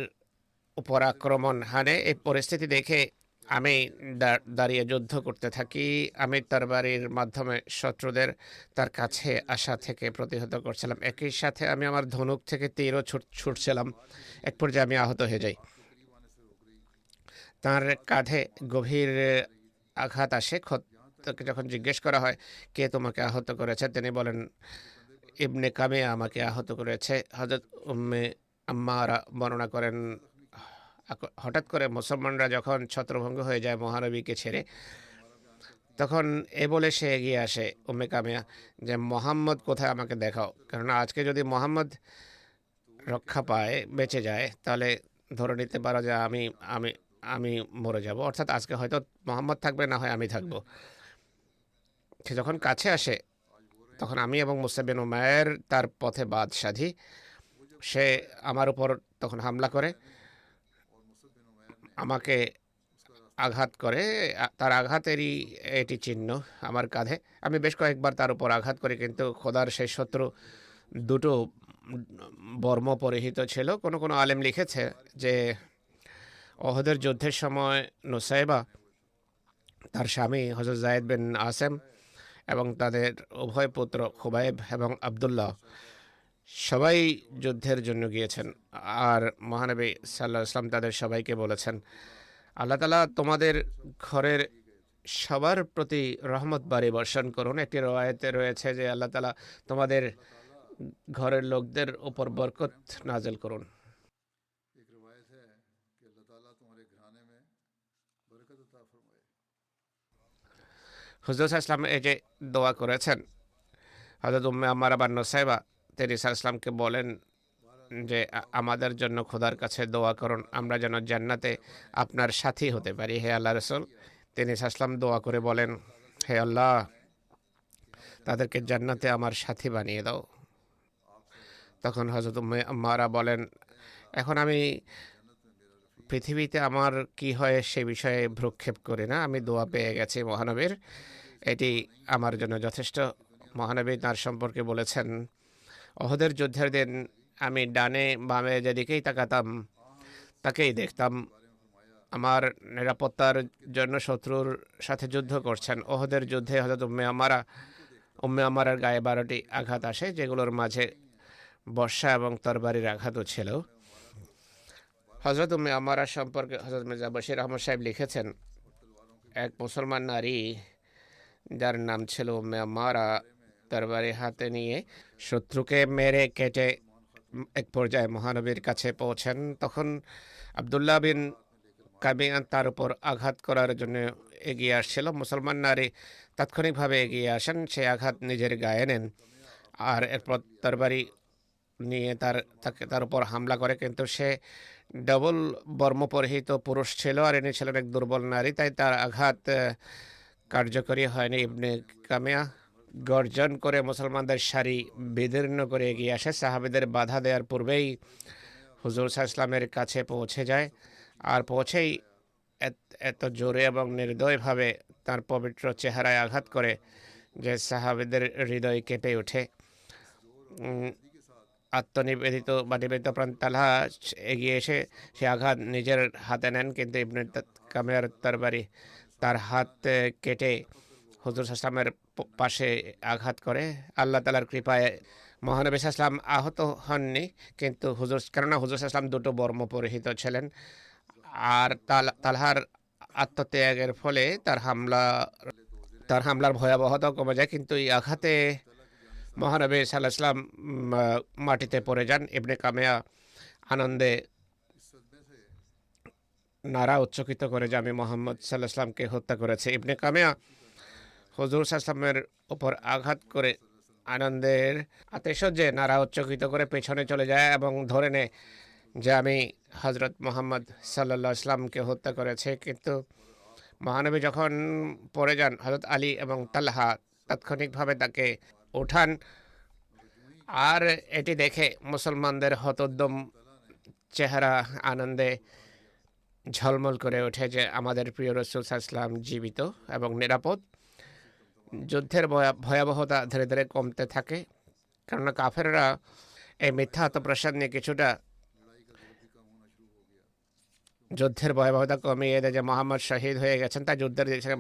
Speaker 2: উপর আক্রমণ হানে। এই পরিস্থিতি দেখে আমি দাঁড়িয়ে যুদ্ধ করতে থাকি। আমি তরবারির মাধ্যমে শত্রুদের তার কাছে আসা থেকে প্রতিহত করছিলাম। একই সাথে আমি আমার ধনুক থেকে তীরও ছুটছিলাম। এক পর্যায়ে আমি আহত হয়ে যাই। তার কাঁধে গভীর আঘাত আসে। তাকে যখন জিজ্ঞেস করা হয় কে তোমাকে আহত করেছে, তিনি বলেন, ইবনে কামিয়া আমাকে আহত করেছে। হযরত উম্মে আম্মারা বর্ণনা করেন, হঠাৎ করে মুসলমানরা যখন ছত্রভঙ্গ হয়ে যায় মহানবীকে ছেড়ে, তখন এ বলে সে এগিয়ে আসে উম্মে কামিয়া যে মোহাম্মদ কোথায়, আমাকে দেখাও। কেননা আজকে যদি মোহাম্মদ রক্ষা পায়, বেঁচে যায়, তাহলে ধরে নিতে পারো যে আমি আমি আমি মরে যাব। অর্থাৎ আজকে হয়তো মোহাম্মদ থাকবে, না হয় আমি থাকব। সে যখন কাছে আসে, তখন আমি এবং মুসআব বিন উমাইর তার পথে বাদ সাধি। সে আমার উপর তখন হামলা করে, আমাকে আঘাত করে। তার আঘাতেরই এটি চিহ্ন আমার কাঁধে। আমি বেশ কয়েকবার তার উপর আঘাত করি, কিন্তু খোদার সেই শত্রু দুটো বর্ম পরিহিত ছিল। কোনো কোনো আলেম লিখেছে যে ওহদের যুদ্ধের সময় নুসাইবা, তার স্বামী হযরত যায়েদ বিন আসেম এবং তাদের উভয় পুত্র খুবাইব এবং আবদুল্লাহ সবাই যুদ্ধের জন্য গিয়েছেন। আর মহানবী সাল্লাল্লাহু আলাইহি ওয়াসাল্লাম তাদের সবাইকে বলেছেন, আল্লাহ তাআলা তোমাদের ঘরের সবার প্রতি রহমত বাড়ি বর্ষণ করুন। একটি রওয়ায়াতে রয়েছে যে আল্লাহ তাআলা তোমাদের ঘরের লোকদের উপর বরকত নাযিল করুন।
Speaker 1: एक रवायत है कि अल्लाह ताला तुम्हारे घराने में बरकत अता फरमाए।
Speaker 2: হুজুর সাল্লাল্লাহু আলাইহি ওয়াসাল্লাম এই যে দোয়া করেছেন, হযরত উম্মে আম্মারা বানু সাইবা তিনি সাল্লাল্লাহু আলাইহি ওয়াসাল্লামকে বলেন যে আমাদের জন্য খোদার কাছে দোয়া করুন, আমরা যেন জান্নাতে আপনার সাথী হতে পারি। হে আল্লাহ রাসূল, তিনি সাল্লাল্লাহু আলাইহি ওয়াসাল্লাম দোয়া করে বলেন, হে আল্লাহ, তাদেরকে জান্নাতে আমার সাথী বানিয়ে দাও। তখন হযরত উম্মে আম্মারা বলেন, এখন আমি পৃথিবীতে আমার কি হয় সে বিষয়ে ভ্রুক্ষেপ করি না। আমি দোয়া পেয়ে গেছি মহানবীর, এটি আমার জন্য যথেষ্ট। মহানবী তার সম্পর্কে বলেছেন, ওহদের যুদ্ধের দিন আমি ডানে বামে যেদিকেই তাকাতাম তাকেই দেখতাম আমার নিরাপত্তার জন্য শত্রুর সাথে যুদ্ধ করছেন। ওহদের যুদ্ধে হযরত উম্মে আম্মারার গায়ে 12টি আঘাত আসে, যেগুলোর মাঝে বর্ষা এবং তরবারির আঘাতও ছিল। হজরত উম্মে আমারা সম্পর্কে হজরত মির্জা বশির আহমদ সাহেব লিখেছেন, এক মুসলমান নারী যার নাম ছিল উম্মে আমারা তরবারি হাতে নিয়ে শত্রুকে মেরে কেটে এক পর্যায়ে মহানবীর কাছে পৌঁছেন। তখন আবদুল্লাহ বিন কাবিয়ান তার উপর আঘাত করার জন্য এগিয়ে আসছিল। মুসলমান নারী তাৎক্ষণিকভাবে এগিয়ে আসেন, সে আঘাত নিজের গায়ে নেন আর এরপর তরবারি নিয়ে তার উপর হামলা করে। কিন্তু সে ডবল বর্ম পরিহিত পুরুষ ছিল আর ইনি ছিলেন এক দুর্বল নারী, তাই তার আঘাত কার্যকরী হয়নি। ইবনে কামিয়া গর্জন করে মুসলমানদের সারি বিদীর্ণ করে এগিয়ে আসে। সাহাবীদের বাধা দেওয়ার পূর্বেই হুজুর সাল্লাল্লাহু আলাইহি ওয়াসাল্লামের কাছে পৌঁছে যায় আর পৌঁছেই এত জোরে এবং নির্দয়ভাবে তার পবিত্র চেহারায় আঘাত করে যে সাহাবীদের হৃদয় কেঁপে ওঠে। আত্মনিবেদিত বা নিবেদিত প্রাণ তালহা এগিয়ে এসে সে আঘাত নিজের হাতে নেন, কিন্তু ইবনে কামিয়ার তরবারি তার হাত কেটে হুজুর সাল্লামের পাশে আঘাত করে। আল্লাহ তাআলার কৃপায় মহানবী সাল্লাম আহত হননি, কিন্তু কেননা হুজুর সাল্লাম দুটো বর্ম পরিহিত ছিলেন আর তালহার আত্মত্যাগের ফলে তার হামলার ভয়াবহতা কমে যায়। কিন্তু এই আঘাতে মহানবী সাল্লাল্লাহু আলাইহি ওয়াসাল্লাম মাটিতে পড়ে যান। ইবনে কামিয়া আনন্দে নারা উচ্চকিত করে যে আমি মোহাম্মদ সাল্লাল্লাহু আলাইহি ওয়াসাল্লামকে হত্যা করেছে। ইবনে কামিয়া হুজুর সাল্লাল্লাহু আলাইহি ওয়াসাল্লামের উপর আঘাত করে আনন্দের আতিশয্যে নারা উচ্চকিত করে পেছনে চলে যায় এবং ধরে নেয় যে আমি হজরত মোহাম্মদ সাল্লাল্লাহু আলাইহি ওয়াসাল্লামকে হত্যা করেছে। কিন্তু মহানবী যখন পড়ে যান, হজরত আলী এবং তালহা তাৎক্ষণিকভাবে তাকে ওঠান আর এটি দেখে মুসলমানদের হতোদ্যম চেহারা আনন্দে ঝলমল করে ওঠে যে আমাদের প্রিয় রাসূল সাল্লাল্লাহু আলাইহি ওয়াসাল্লাম জীবিত এবং নিরাপদ। যুদ্ধের ভয়াবহতা ধীরে ধীরে কমতে থাকে, কারণ কাফেররা এই মিথ্যা আত্মপ্রসাদ নিয়ে কিছুটা যুদ্ধের ভয়াবহতা কমিয়ে দেয় যে মোহাম্মদ শহীদ হয়ে গেছেন, তাই যুদ্ধের দিক থেকে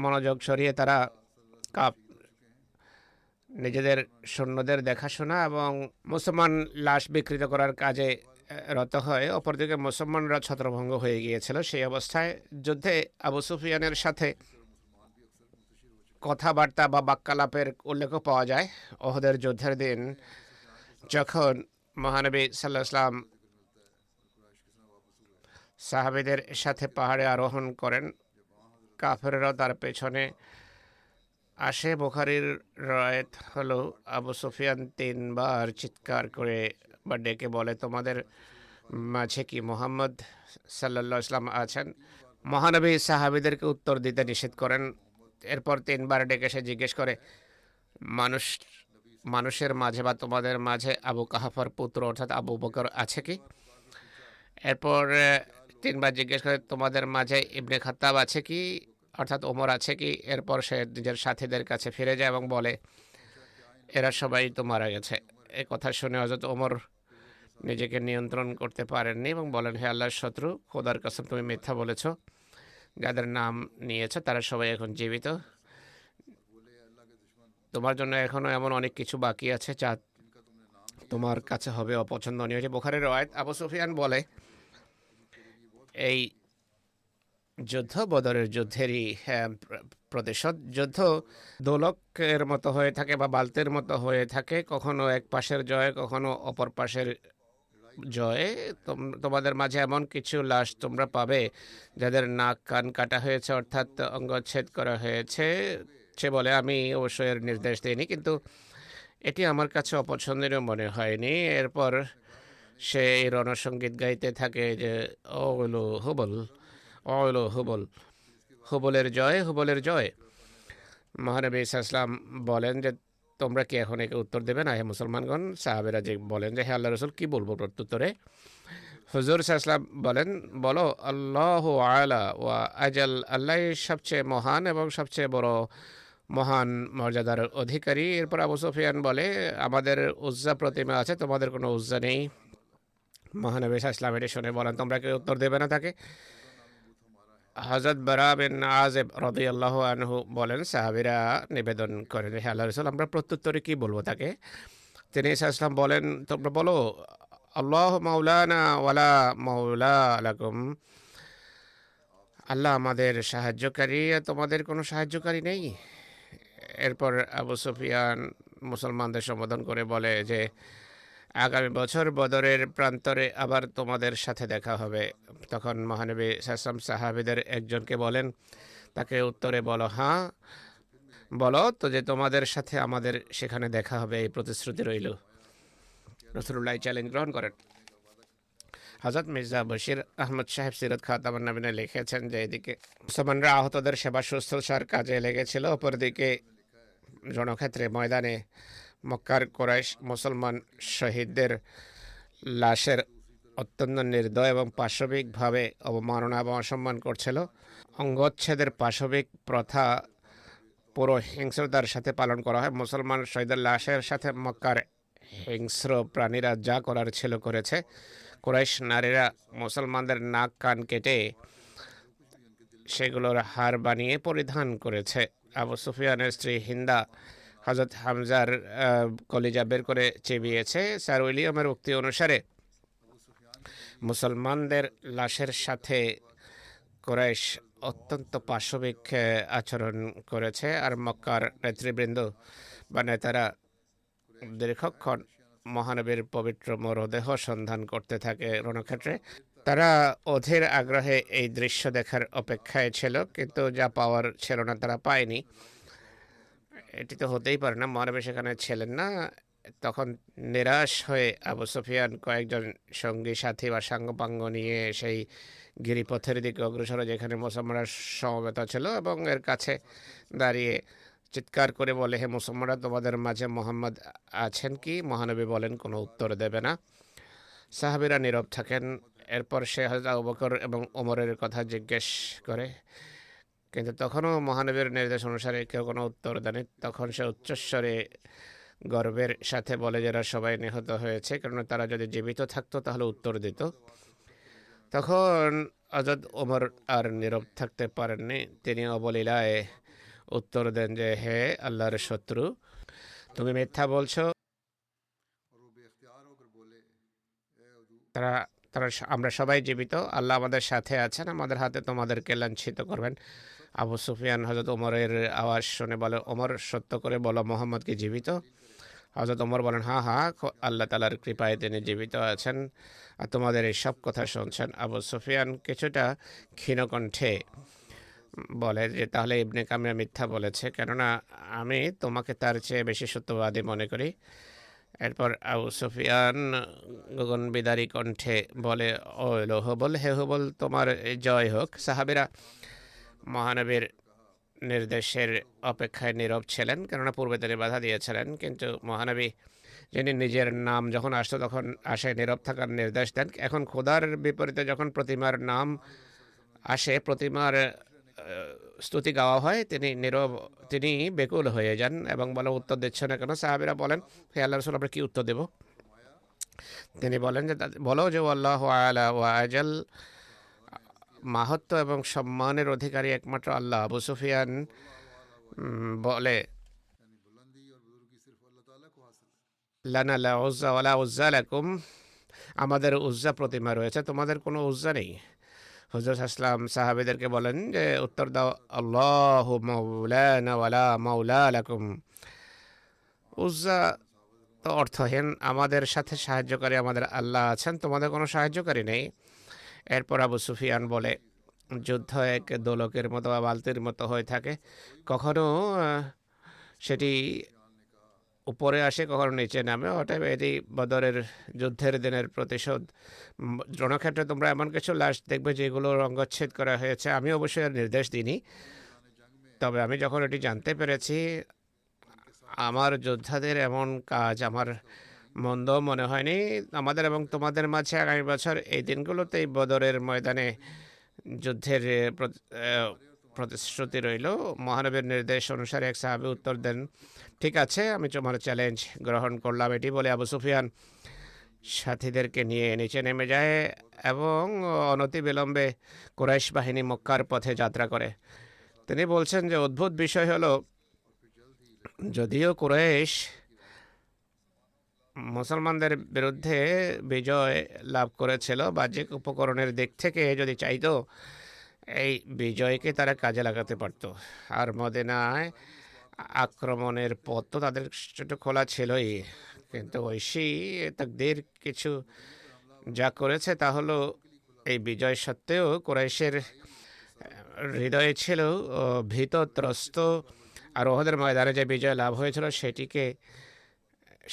Speaker 2: মনোযোগ সরিয়ে তারা নিজেদের সৈন্যদের দেখাশোনা এবং মুসলমান লাশ বিকৃত করার কাজে রত হয়। অপরদিকে মুসলমানরা ছত্রভঙ্গ হয়ে গিয়েছিল। সেই অবস্থায় যুদ্ধে আবু সুফিয়ানের সাথে কথাবার্তা বা বাক্যালাপের উল্লেখও পাওয়া যায়। ওহদের যুদ্ধের দিন যখন মহানবী সাল্লাল্লাহু আলাইহি ওয়াসাল্লাম সাহাবীদের সাথে পাহাড়ে আরোহণ করেন, কাফেররাও তার পেছনে আসে। বুখারীর রায়াত হলো আবু সুফিয়ান 3 বার চিৎকার করে বা ডেকে বলে, তোমাদের মাঝে কি মুহাম্মদ সাল্লাল্লাহু আলাইহি ওয়াসাল্লাম আছেন? মহানবী সাহাবীদেরকে উত্তর দিতে নিষেধ করেন। এরপর 3 বার ডেকে সে জিজ্ঞেস করে, মানুষের মাঝে বা তোমাদের মাঝে আবু কাহাফার পুত্র অর্থাৎ আবু বকর আছে কি? এরপর 3 বার জিজ্ঞেস করে, তোমাদের মাঝে ইবনে খাত্তাব আছে কি অর্থাৎ ওমর আছে কি? এরপর সে নিজের সাথীদের কাছে ফিরে যায় এবং বলে, এরা সবাই তো মারা গেছে। এই কথা শুনে হযরত ওমর নিজেকে নিয়ন্ত্রণ করতে পারেননি এবং বলেন, হে আল্লাহর শত্রু, খোদার কসম তুমি মিথ্যা বলেছ। যাদের নাম নিয়েছ তারা সবাই এখন জীবিত। তোমার জন্য এখনো এমন অনেক কিছু বাকি আছে যা তোমার কাছে হবে অপছন্দনীয়। বুখারীর রায়াত আবু সুফিয়ান বলে, এই যুদ্ধ বদরের যুদ্ধেরই প্রতিশোধ। যুদ্ধ দোলকের মতো হয়ে থাকে বা বালতির মতো হয়ে থাকে, কখনো এক পাশের জয় কখনো অপর পাশের জয়। তোমাদের মাঝে এমন কিছু লাশ তোমরা পাবে যাদের নাক কান কাটা হয়েছে অর্থাৎ অঙ্গচ্ছেদ করা হয়েছে। সে বলে, আমি অবশ্যই এর নির্দেশ দিইনি, কিন্তু এটি আমার কাছে অপছন্দনীয় মনে হয়নি। এরপর সে রণসঙ্গীত গাইতে থাকে যে ওলো হুবল, ওলো হুবল, হুবলের জয়, হুবলের জয়। মহানবী সাল্লাল্লাহু বলেন যে তোমরা কি এখন একে উত্তর দেবে না হে মুসলমানগণ? সাহাবেরা যে বলেন যে হে আল্লাহ রসুল, কি বলবো প্রত্যুত্তরে? হুজুর সাল্লাল্লাহু বলেন, বলো আল্লাহু আলা ওয়া আজাল, আল্লাহ সবচেয়ে মহান এবং সবচেয়ে বড় মহান মর্যাদার অধিকারী। এরপর আবু সুফিয়ান বলে, আমাদের উজ্জা প্রতিমা আছে, তোমাদের কোনো উজ্জা নেই। মহানবী সাল্লাল্লাহু এটি শুনে বলেন, তোমরা কি উত্তর দেবে না তাকে? হযরত বারা বিন আযিব রাদিয়াল্লাহু আনহু বলেন, সাহাবীরা নিবেদন করেন, হে আল্লাহর রাসূল, আমরা প্রত্যুত্তরে কি বলবো তাকে? তিনি সাল্লাল্লাহু বলেন, তোমরা বলো আল্লাহ মাওলানা ওয়ালা মাওলা লাকুম, আল্লাহ আমাদের সাহায্যকারী, তোমাদের কোনো সাহায্যকারী নেই। এরপর আবু সুফিয়ান মুসলমানদের সম্বোধন করে বলে যে আগামী বছর বদরের প্রান্তরে আবার তোমাদের সাথে দেখা হবে। তখন মহানবী সাল্লাম সাহাবীদের একজনকে বলেন, তাকে উত্তরে বলো, হ্যাঁ বলো তো যে তোমাদের সাথে আমাদের সেখানে দেখা হবে, এই প্রতিশ্রুতি রইল। রাসূলুল্লাহ চ্যালেঞ্জ গ্রহণ করেন। হযরত মির্জা বশির আহমদ সাহেব সিরাত খাতামান নবীনে লিখেছেন যে এদিকে মুসলমানরা আহতদের সেবা শুশ্রূষার কাজে লেগেছিল, অপরদিকে রণক্ষেত্রে ময়দানে মক্কার কুরাইশ মুসলমান শহীদদের লাশের অত্যন্ত নির্দয় এবং পাশবিকভাবে অবমাননা এবং অসম্মান করছিল। অঙ্গচ্ছেদের পাশবিক প্রথা পুরো হিংস্রতার সাথে পালন করা হয়। মুসলমান শহীদের লাশের সাথে মক্কার হিংস্র প্রাণীরা যা করার ছিল করেছে। কুরাইশ নারীরা মুসলমানদের নাক কান কেটে সেগুলোর হার বানিয়ে পরিধান করেছে। আবু সুফিয়ানের স্ত্রী হিন্দা হযরত হামজার কলিজা বের করে চিবিয়েছে। স্যার উইলিয়ামের উক্তি অনুসারে মুসলমানদের লাশের সাথে কুরাইশ অত্যন্ত পাশবিক আচরণ করেছে। আর মক্কার নেতৃবৃন্দ বা নেতারা দীর্ঘক্ষণ মহানবীর পবিত্র মরদেহ সন্ধান করতে থাকে রণক্ষেত্রে। তারা অধীর আগ্রহে এই দৃশ্য দেখার অপেক্ষায় ছিল, কিন্তু যা পাওয়ার ছিল না তারা পায়নি। এটি তো হতেই পারে না, মহানবী সেখানে ছিলেন না। তখন নিরাশ হয়ে আবু সুফিয়ান কয়েকজন সঙ্গী সাথী বা সাঙ্গপাঙ্গ নিয়ে সেই গিরিপথের দিকে অগ্রসর, যেখানে মুসলমানরা সমবেত ছিল, এবং এর কাছে দাঁড়িয়ে চিৎকার করে বলে, হে মুসলমানরা, তোমাদের মাঝে মোহাম্মদ আছেন কি? মহানবী বলেন, কোনো উত্তর দেবে না। সাহাবীরা নীরব থাকেন। এরপর সে হযরত আবু বকর এবং ওমরের কথা জিজ্ঞেস করে, কিন্তু তখনও মহানবীর নির্দেশ অনুসারে কেউ কোনো উত্তর দেয়নি। তখন সে উচ্চস্বরে গর্বের সাথে বলে, যারা সবাই নিহত হয়েছে, কেননা তারা যদি জীবিত থাকতো তাহলে উত্তর দিত। তখন হযরত ওমর আর নীরব থাকতে পারেননি। তিনি অবলীলায় উত্তর দেন যে, হে আল্লাহর শত্রু, তুমি মিথ্যা বলছো। তারা তারা আমরা সবাই জীবিত, আল্লাহ আমাদের সাথে আছেন, আমাদের হাতে তোমাদেরকে লাঞ্ছিত করবেন। আবু সুফিয়ান হযরত ওমরের আওয়াজ শুনে বলে, ওমর, সত্য করে বলো, মোহাম্মদ কি জীবিত? হযরত ওমর বলেন, হ্যাঁ হ্যাঁ, আল্লাহ তাআলার কৃপায় তিনি জীবিত আছেন, আর তোমাদের এই সব কথা শুনছেন। আবু সুফিয়ান কিছুটা ক্ষীণ কণ্ঠে বলে যে, তাহলে ইবনে কামিয়া মিথ্যা বলেছে, কেননা আমি তোমাকে তার চেয়ে বেশি সত্যবাদী মনে করি। এরপর আবু সুফিয়ান গগন বিদারী কণ্ঠে বলে, ও হবল, হে হবল, তোমার জয় হোক। সাহাবীরা মহানবীর নির্দেশের অপেক্ষায় নীরব ছিলেন, কেননা পূর্বে তিনি বাধা দিয়েছিলেন। কিন্তু মহানবী, যিনি নিজের নাম যখন আসতো তখন আসে নীরব থাকার নির্দেশ দেন। এখন খোদার বিপরীতে যখন প্রতিমার নাম আসে, প্রতিমার স্তুতি গাওয়া হয়, তিনি নীরব, তিনি বেকুল হয়ে যান এবং বলে, উত্তর দিচ্ছ না কেন? সাহাবীরা বলেন, হে আল্লাহ রাসূল, আমরা কি উত্তর দেব? তিনি বলেন যে, বলো যে আল্লাহু আ'লা ওয়া আজাল, মাহাত্ম্য এবং সম্মানের অধিকারী একমাত্র আল্লাহ। আবু সুফিয়ান বলে, লানা লা উজ্জা ওয়ালা উজ্জা লাকুম, আমাদের উজ্জা প্রতিমা রয়েছে, তোমাদের কোনো উজ্জা নেই। হুজুর সাল্লাল্লাহু সাহাবীদেরকে বলেন যে, উত্তর দাও, আল্লাহু মাওলানা ওয়ালা মাওলা লাকুম। উজ্জা তো অর্থহীন, আমাদের সাথে সাহায্যকারী আমাদের আল্লাহ আছেন, তোমাদের কোনো সাহায্যকারী নেই। এরপর আবু সুফিয়ান বলে, যুদ্ধ এক দোলকের মতো বা বালতির মতো হয়ে থাকে, কখনো সেটি উপরে আসে, কখনো নিচে নামে। অতএব এটি বদরের যুদ্ধের দিনের প্রতিশোধ। রণক্ষেত্রে তোমরা এমন কিছু লাশ দেখবে যেগুলোর অঙ্গচ্ছেদ করা হয়েছে। আমি অবশ্যই আর নির্দেশ দিইনি, তবে আমি যখন এটি জানতে পেরেছি, আমার যোদ্ধাদের এমন কাজ আমার মন্দ মনে হয়নি। আমাদের এবং তোমাদের মাঝে আগামী বছর এই দিনগুলোতেই বদরের ময়দানে যুদ্ধের প্রতিশ্রুতি রইল। মহানবীর নির্দেশ অনুসারে এক সাহাবী উত্তর দেন, ঠিক আছে, আমি তোমার চ্যালেঞ্জ গ্রহণ করলাম। এটি বলে আবু সুফিয়ান সাথীদেরকে নিয়ে নিচে নেমে যায় এবং অনতিবিলম্বে কুরাইশ বাহিনী মক্কার পথে যাত্রা করে। তিনি বলছেন যে, অদ্ভুত বিষয় হলো, যদিও কুরাইশ মুসলমানদের বিরুদ্ধে বিজয় লাভ করেছিল বাহ্যিক উপকরণের দিক থেকে যদি চাইতো এই বিজয়কে তারা কাজে লাগাতে পারত। আর মদিনায় আক্রমণের পথ তো তাদের জন্য খোলা ছিলই, কিন্তু ঐশী তাকদীর কিছু যা করেছে তা হলো এই বিজয় সত্ত্বেও কুরাইশের হৃদয়ে ছিল ভীতত্রস্ত, আর ওহদের ময়দানে যে বিজয় লাভ হয়েছিল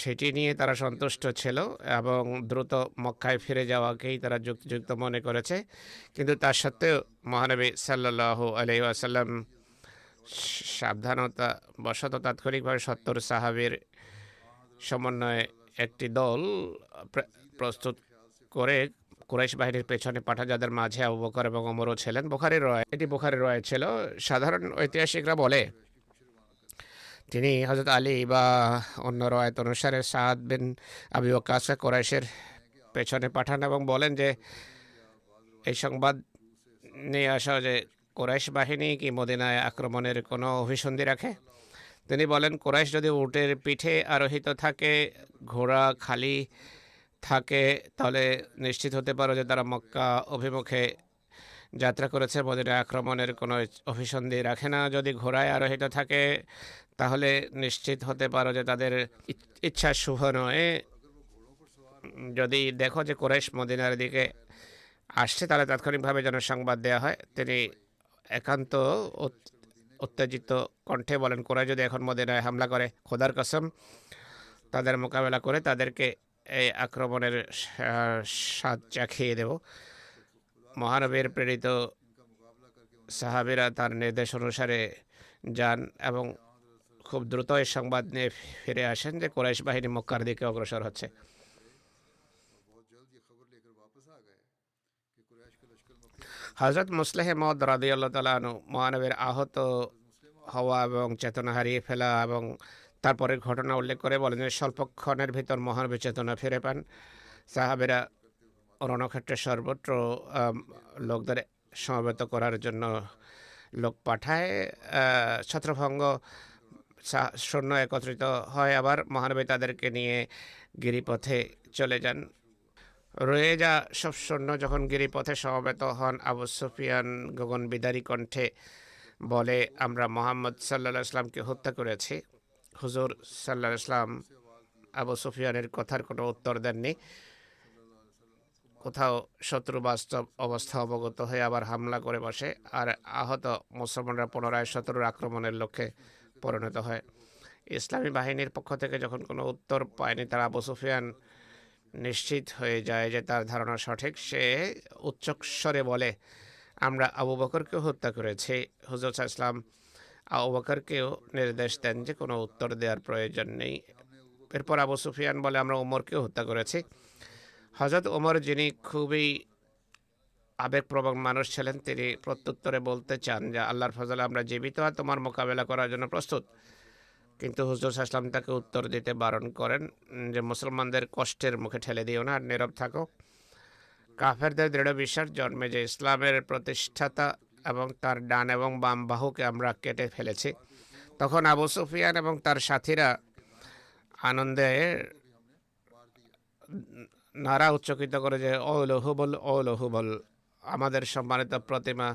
Speaker 2: সেটি নিয়ে তারা সন্তুষ্ট ছিল এবং দ্রুত মক্কায় ফিরে যাওয়াকেই তারা যুক্তিযুক্ত মনে করেছে। কিন্তু তা সত্ত্বেও মহানবী সাল্লাল্লাহু আলাইহি ওয়াসাল্লাম সাবধানতা বশত তাৎক্ষণিকভাবে ৭০ সাহাবীর সমন্বয়ে একটি দল প্রস্তুত করে কুরাইশ বাহিনীর পেছনে পাঠা, যাদের মাঝে আবু বকর এবং ওমরও ছিলেন। এটি বুখারীর রায় ছিল। সাধারণ ঐতিহাসিকরা বলে তিনি হযরত আলী বা অন্য রওয়ায়াত অনুসারে সাদ বিন আবি ওয়াক্কাসকে কুরাইশের পেছনে পাঠান এবং বলেন যে এই সংবাদ নিয়ে আসা যে কুরাইশ বাহিনী কি মদিনায় আক্রমণের কোনো অভিসন্ধি রাখে। তিনি বলেন, কুরাইশ যদি উটের পিঠে আরোহিত থাকে, ঘোড়া খালি থাকে, তাহলে নিশ্চিত হতে পারো যে তারা মক্কা অভিমুখে যাত্রা করেছে, মদিনায় আক্রমণের কোনো অভিসন্ধি রাখে না। যদি ঘোড়ায় আরোহিত থাকে তাহলে নিশ্চিত হতে পারো যে তাদের ইচ্ছা শুভ নয়। যদি দেখো যে কুরাইশ মদিনার দিকে আসছে তাহলে তাৎক্ষণিকভাবে যেন সংবাদ দেওয়া হয়। তিনি একান্ত উত্তেজিত কণ্ঠে বলেন, কুরাইশ যদি এখন মদিনায় হামলা করে, খোদার কসম তাদের মোকাবেলা করে তাদেরকে এই আক্রমণের স্বাদ চাখিয়ে দেব। মহানবীর প্রেরিত সাহাবীরা তার নির্দেশ অনুসারে যান এবং খুব দ্রুত এই সংবাদ নিয়ে ফিরে আসেন যে কুরাইশ বাহিনী মক্কার দিকে অগ্রসর হচ্ছে। হযরত মুসলেহ মওদ রাদিয়াল্লাহু তাআলা আনহু মহানবীর আহত হওয়া এবং চেতনা হারিয়ে ফেলা এবং তারপরের ঘটনা উল্লেখ করে বলেন যে স্বল্পক্ষণের ভিতর মহানবী চেতনা ফিরে পান। সাহাবীরা রণক্ষেত্রে সর্বত্র লোকদের সমবেত করার জন্য লোক পাঠায়। ছত্রভঙ্গ সৈন্য একত্রিত হয়, আবার মহানবী তাদেরকে নিয়ে গিরিপথে চলে যান। রয়ে যা সব সৈন্য যখন গিরিপথে সমবেত হন, আবু সুফিয়ান গগন বিদারী কণ্ঠে বলে, আমরা মুহাম্মদ সাল্লাল্লাহু আলাইহি ওয়াসাল্লামকে হত্যা করেছি। হুজুর সাল্লাল্লাহু আলাইহি ওয়াসাল্লাম আবু সুফিয়ানের কথার কোনো উত্তর দেননি। কোথাও শত্রু বাস্তব অবস্থা অবগত হয়ে আবার হামলা করে বসে, আর আহত মুসলমানরা পুনরায় শত্রুর আক্রমণের লক্ষ্যে পরিণত হয়। ইসলামী বাহিনীর পক্ষ থেকে যখন কোনো উত্তর পায়নি, তারা আবু সুফিয়ান নিশ্চিত হয়ে যায় যে তার ধারণা সঠিক। সে উচ্চস্বরে বলে, আমরা আবু বকরকেও হত্যা করেছি। হুজুর সাল্লাল্লাহু আলাইহি ওয়াসাল্লাম আবু বকরকেও নির্দেশ দেন যে কোনো উত্তর দেওয়ার প্রয়োজন নেই। এরপর আবু সুফিয়ান বলে, আমরা ওমরকেও হত্যা করেছি। হযরত ওমর, যিনি খুবই আবেগপ্রবণ মানুষ ছিলেন, তিনি প্রত্যুত্তরে বলতে চান যে আল্লাহর ফজলে আমরা জীবিত আর তোমার মোকাবেলা করার জন্য প্রস্তুত। কিন্তু হুজুর সাল্লাল্লাহু আলাইহি ওয়াসাল্লাম তাকে উত্তর দিতে বারণ করেন যে মুসলমানদের কষ্টের মুখে ঠেলে দিও না, আর নীরব থাকো। কাফেরদের দৃঢ় বিশ্বাস জন্মে যে ইসলামের প্রতিষ্ঠাতা এবং তার ডান এবং বাম বাহুকে আমরা কেটে ফেলেছি। তখন আবু সুফিয়ান এবং তার সাথীরা আনন্দে নারা উচ্চকিত করে যে ও লহুবল, ও লহুবল, আমাদের সম্মানিত প্রতিমা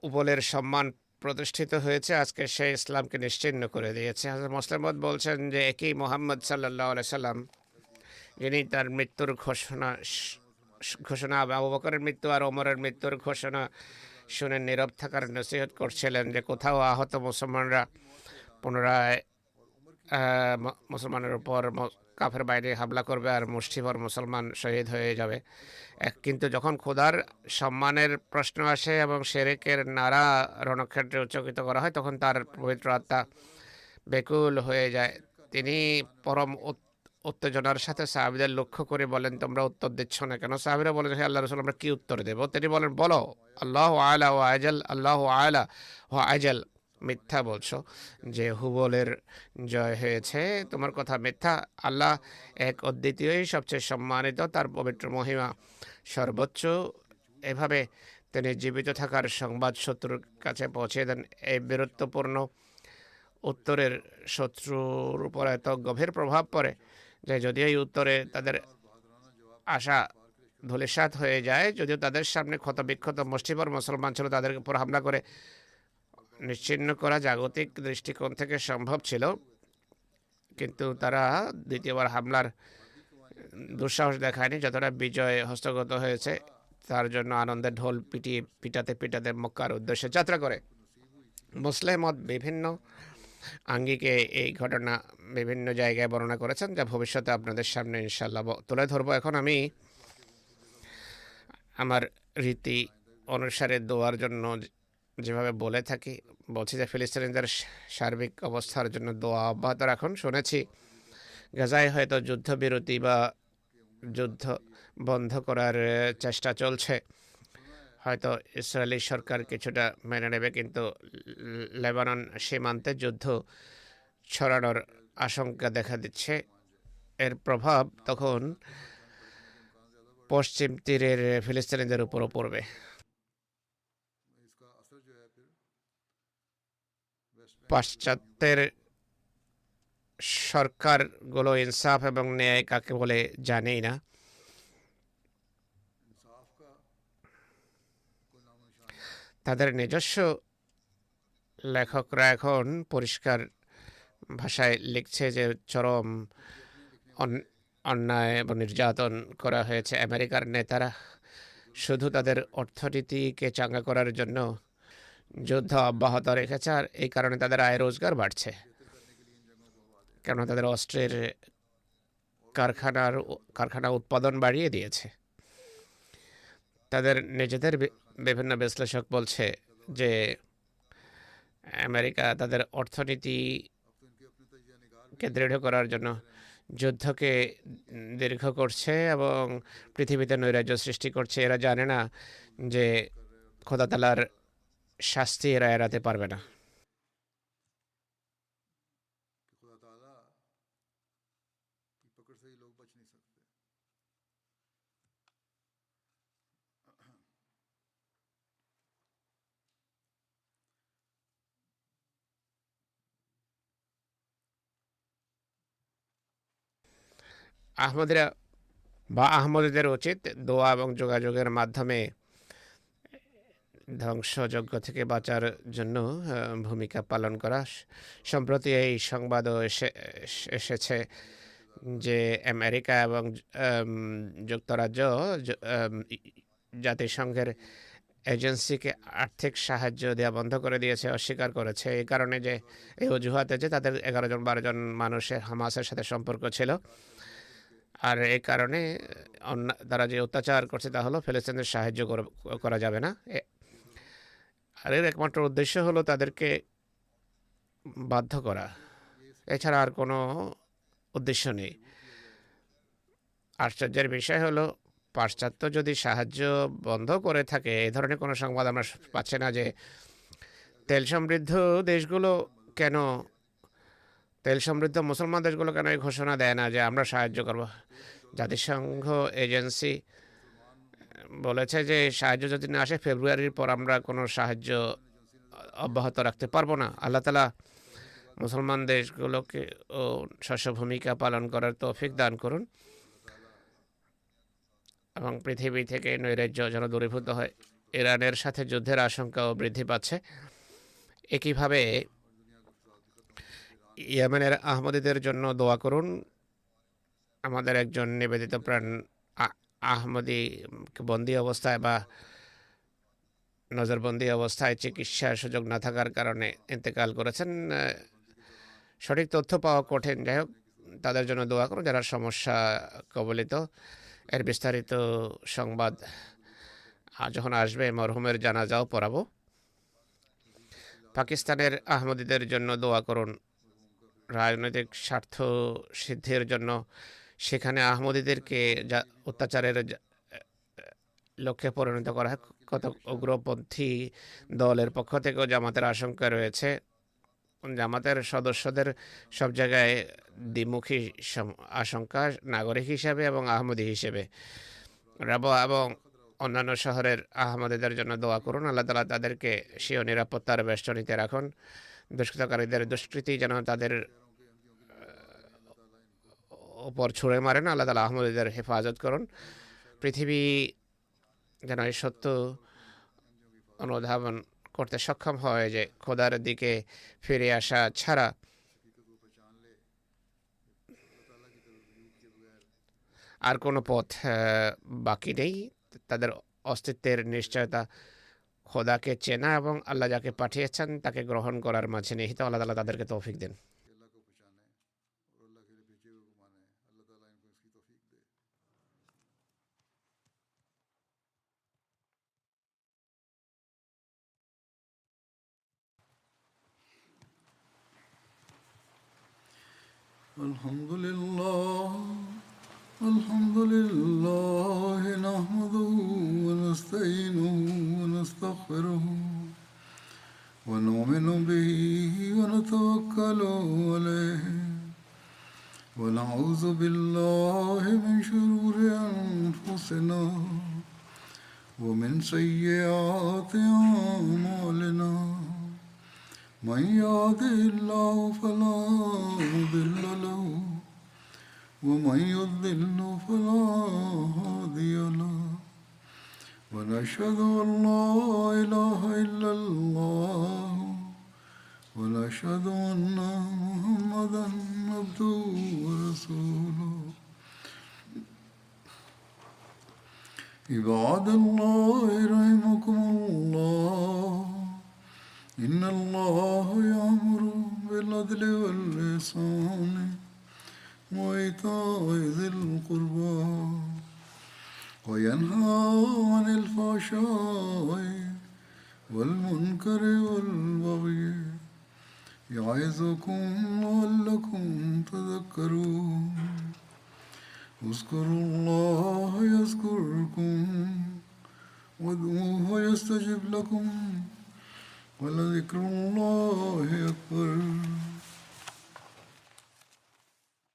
Speaker 2: উবলের সম্মান প্রতিষ্ঠিত হয়েছে, আজকে সে ইসলামকে নিশ্চিহ্ন করে দিয়েছে। হযরত মুসলিম বলছেন যে একই মুহাম্মদ সাল্লাল্লাহু আলাইহি সাল্লাম, যিনি তার মৃত্যুর ঘোষণা আবু বকরের মৃত্যু আর ওমরের মৃত্যুর ঘোষণা শুনে নীরব থাকার নসিহত করছিলেন যে কোথাও আহত মুসলমানরা পুনরায় মুসলমানের উপর কাফের বাইরে হামলা করবে আর মুষ্টিভর মুসলমান শহীদ হয়ে যাবে। কিন্তু যখন খোদার সম্মানের প্রশ্ন আসে এবং শিরকের নারা রণক্ষেত্রে উচ্চকিত করা হয়, তখন তার পবিত্র আত্মা বেকুল হয়ে যায়। তিনি পরম উত্তেজনার সাথে সাহাবীদের লক্ষ্য করে বলেন, তোমরা উত্তর দিচ্ছ না কেন? সাহাবীরা বলেন, হে আল্লাহর রাসূল, আমরা কি উত্তর দেব? তিনি বলেন, বলো আল্লাহু আলা ওয়া আজাল, আল্লাহু আলা ওয়া আজাল। মিথ্যা বলছো যে হুবলের জয় হয়েছে, তোমার কথা মিথ্যা। আল্লাহ এক অদ্বিতীয়ই, সবচেয়ে সম্মানিত, তার পবিত্র মহিমা সর্বোচ্চ। এভাবে তিনি জীবিত থাকার সংবাদ শত্রুর কাছে পৌঁছে দেন। এই বীরত্বপূর্ণ উত্তরের শত্রুর উপর এত গভীর প্রভাব পড়ে যে যদিও এই উত্তরে তাদের আশা ধূলিসাৎ হয়ে যায়, যদিও তাদের সামনে ক্ষতবিক্ষত মুষ্টিবর মুসলমান ছিল, তাদের উপর হামলা করে নিশ্চিহ্ন করা জাগতিক দৃষ্টিকোণ থেকে সম্ভব ছিল, কিন্তু তারা দ্বিতীয়বার হামলার দুঃসাহস দেখায়নি। যতটা বিজয় হস্তগত হয়েছে তার জন্য আনন্দের ঢোল পিটাতে পিটাতে মক্কার উদ্দেশ্যে যাত্রা করে। মুসলিম মত বিভিন্ন আঙ্গিকে এই ঘটনা বিভিন্ন জায়গায় বর্ণনা করেছেন, যা ভবিষ্যতে আপনাদের সামনে ইনশাল্লাহ তুলে ধরবো। এখন আমি আমার রীতি অনুসারে দোয়ার জন্য যেভাবে বলে থাকি বলছি যে ফিলিস্তিনিদের সার্বিক অবস্থার জন্য দোয়া অব্যাহত রাখুন। শুনেছি গাজায় হয়তো যুদ্ধবিরতি বা যুদ্ধ বন্ধ করার চেষ্টা চলছে, হয়তো ইসরায়েলি সরকার কিছুটা মেনে নেবে, কিন্তু লেবানন সীমান্তে যুদ্ধ ছড়ানোর আশঙ্কা দেখা দিচ্ছে। এর প্রভাব তখন পশ্চিম তীরের ফিলিস্তিনিদের উপরও পড়বে। পাশ্চাত্যের সরকারগুলো ইনসাফ এবং ন্যায় কাকে বলে জানেই না। তাদের নিজস্ব লেখকরা এখন পরিষ্কার ভাষায় লিখছে যে চরম অন্যায় এবং নির্যাতন করা হয়েছে। আমেরিকার নেতারা শুধু তাদের অর্থনীতিকে চাঙ্গা করার জন্য যুদ্ধ অব্যাহত রেখেছে, আর এই কারণে তাদের আয় রোজগার বাড়ছে, কেননা তাদের অস্ত্রের কারখানা উৎপাদন বাড়িয়ে দিয়েছে। তাদের নিজেদের বিভিন্ন বিশ্লেষক বলছে যে আমেরিকা তাদের অর্থনীতিকে দৃঢ় করার জন্য যুদ্ধকে দীর্ঘ করছে এবং পৃথিবীতে নৈরাজ্য সৃষ্টি করছে। এরা জানে না যে খোদা তাআলার শাস্তি এরা এড়াতে পারবে না। আহমদীদের উচিত দোয়া এবং যোগাযোগের মাধ্যমে ধ্বংসযজ্ঞ থেকে বাঁচার জন্য ভূমিকা পালন করা। সম্প্রতি এই সংবাদও এসেছে যে আমেরিকা এবং যুক্তরাজ্য জাতিসংঘের এজেন্সিকে আর্থিক সাহায্য দেওয়া বন্ধ করে দিয়েছে, অস্বীকার করেছে। এই কারণে যে এই অজুহাতে যে তাদের 11-12 মানুষের হামাসের সাথে সম্পর্ক ছিল, আর এই কারণে তারা যে অত্যাচার করছে তা হলো ফিলিস্তিনদের সাহায্য করা যাবে না। আর এর একমাত্র উদ্দেশ্য হলো তাদেরকে বাধ্য করা, এছাড়া আর কোনো উদ্দেশ্য নেই। আশ্চর্যের বিষয় হলো পাশ্চাত্য যদি সাহায্য বন্ধ করে থাকে, এই ধরনের কোনো সংবাদ আমরা পাচ্ছি না যে তেল সমৃদ্ধ মুসলমান দেশগুলো কেন এই ঘোষণা দেয় না যে আমরা সাহায্য করব। জাতিসংঘ এজেন্সি বলেছে যে সাহায্য যদি না আসে ফেব্রুয়ারির পর আমরা কোনো সাহায্য অব্যাহত রাখতে পারবো না। আল্লাহ তাআলা মুসলমান দেশগুলোকে শস্য ভূমিকা পালন করার তৌফিক দান করুন এবং পৃথিবী থেকে নৈরাজ্য যেন দূরীভূত হয়। ইরানের সাথে যুদ্ধের আশঙ্কাও বৃদ্ধি পাচ্ছে। একইভাবে ইয়েমেনের আহমদীদের জন্য দোয়া করুন। আমাদের একজন নিবেদিত প্রাণ আহমদী বন্দী অবস্থায় বা নজরবন্দি অবস্থায় চিকিৎসার সুযোগ না থাকার কারণে ইন্তেকাল করেছেন। সঠিক তথ্য পাওয়া কঠিন, যাই হোক তাদের জন্য দোয়া করুন যারা সমস্যা কবলিত। এর বিস্তারিত সংবাদ যখন আসবে মরহুমের জানাজাও পড়াবো। পাকিস্তানের আহমদীদের জন্য দোয়া করুন। রাজনৈতিক স্বার্থ সিদ্ধির জন্য সেখানে আহমদীদেরকে অত্যাচারের লক্ষ্যে পরিণত করা হয়। কত উগ্রপন্থী দলের পক্ষ থেকেও জামাতের আশঙ্কা রয়েছে। জামাতের সদস্যদের সব জায়গায় দ্বিমুখী আশঙ্কা, নাগরিক হিসেবে এবং আহমদী হিসেবে। রাবা এবং অন্যান্য শহরের আহমদীদের জন্য দোয়া করুন। আল্লাহ তাআলা তাদেরকে স্বীয় নিরাপত্তার বেষ্টনীতে রাখুন। দুষ্কৃতকারীদের দুষ্কৃতি যেন তাদের ওপর ছুঁড়ে মারে না। আল্লাহ তাআলা আহমদীদের হেফাজত করুন। পৃথিবী যেন এই সত্য অনুধাবন করতে সক্ষম হয় যে খোদার দিকে ফিরে আসা ছাড়া আর কোনো পথ বাকি নেই। তাদের অস্তিত্বের নিশ্চয়তা খোদাকে চেনা এবং আল্লাহ যাকে পাঠিয়েছেন তাকে গ্রহণ করার মাঝে নিহিত। আল্লাহ তাআলা তাদেরকে তৌফিক দেন।
Speaker 1: الحمد لله نحمده ونستعينه ونستغفره ونؤمن به ونتوكل عليه ونعوذ بالله من شرور أنفسنا ومن سيئات أعمالنا من يهده الله فلا مضل له ومن يضلل فلا هادي له ونشهد أن لا إله إلا الله ونشهد أن محمدا عبده ورسوله عباد الله رحمكم الله إن الله يأمر بالعدل والإحسان وإيتاء ذي القربى وينهى عن الفحشاء والمنكر والبغي يعظكم لعلكم تذكرون اذكروا الله يذكركم وادعوه يستجب لكم ولذكر الله أكبر.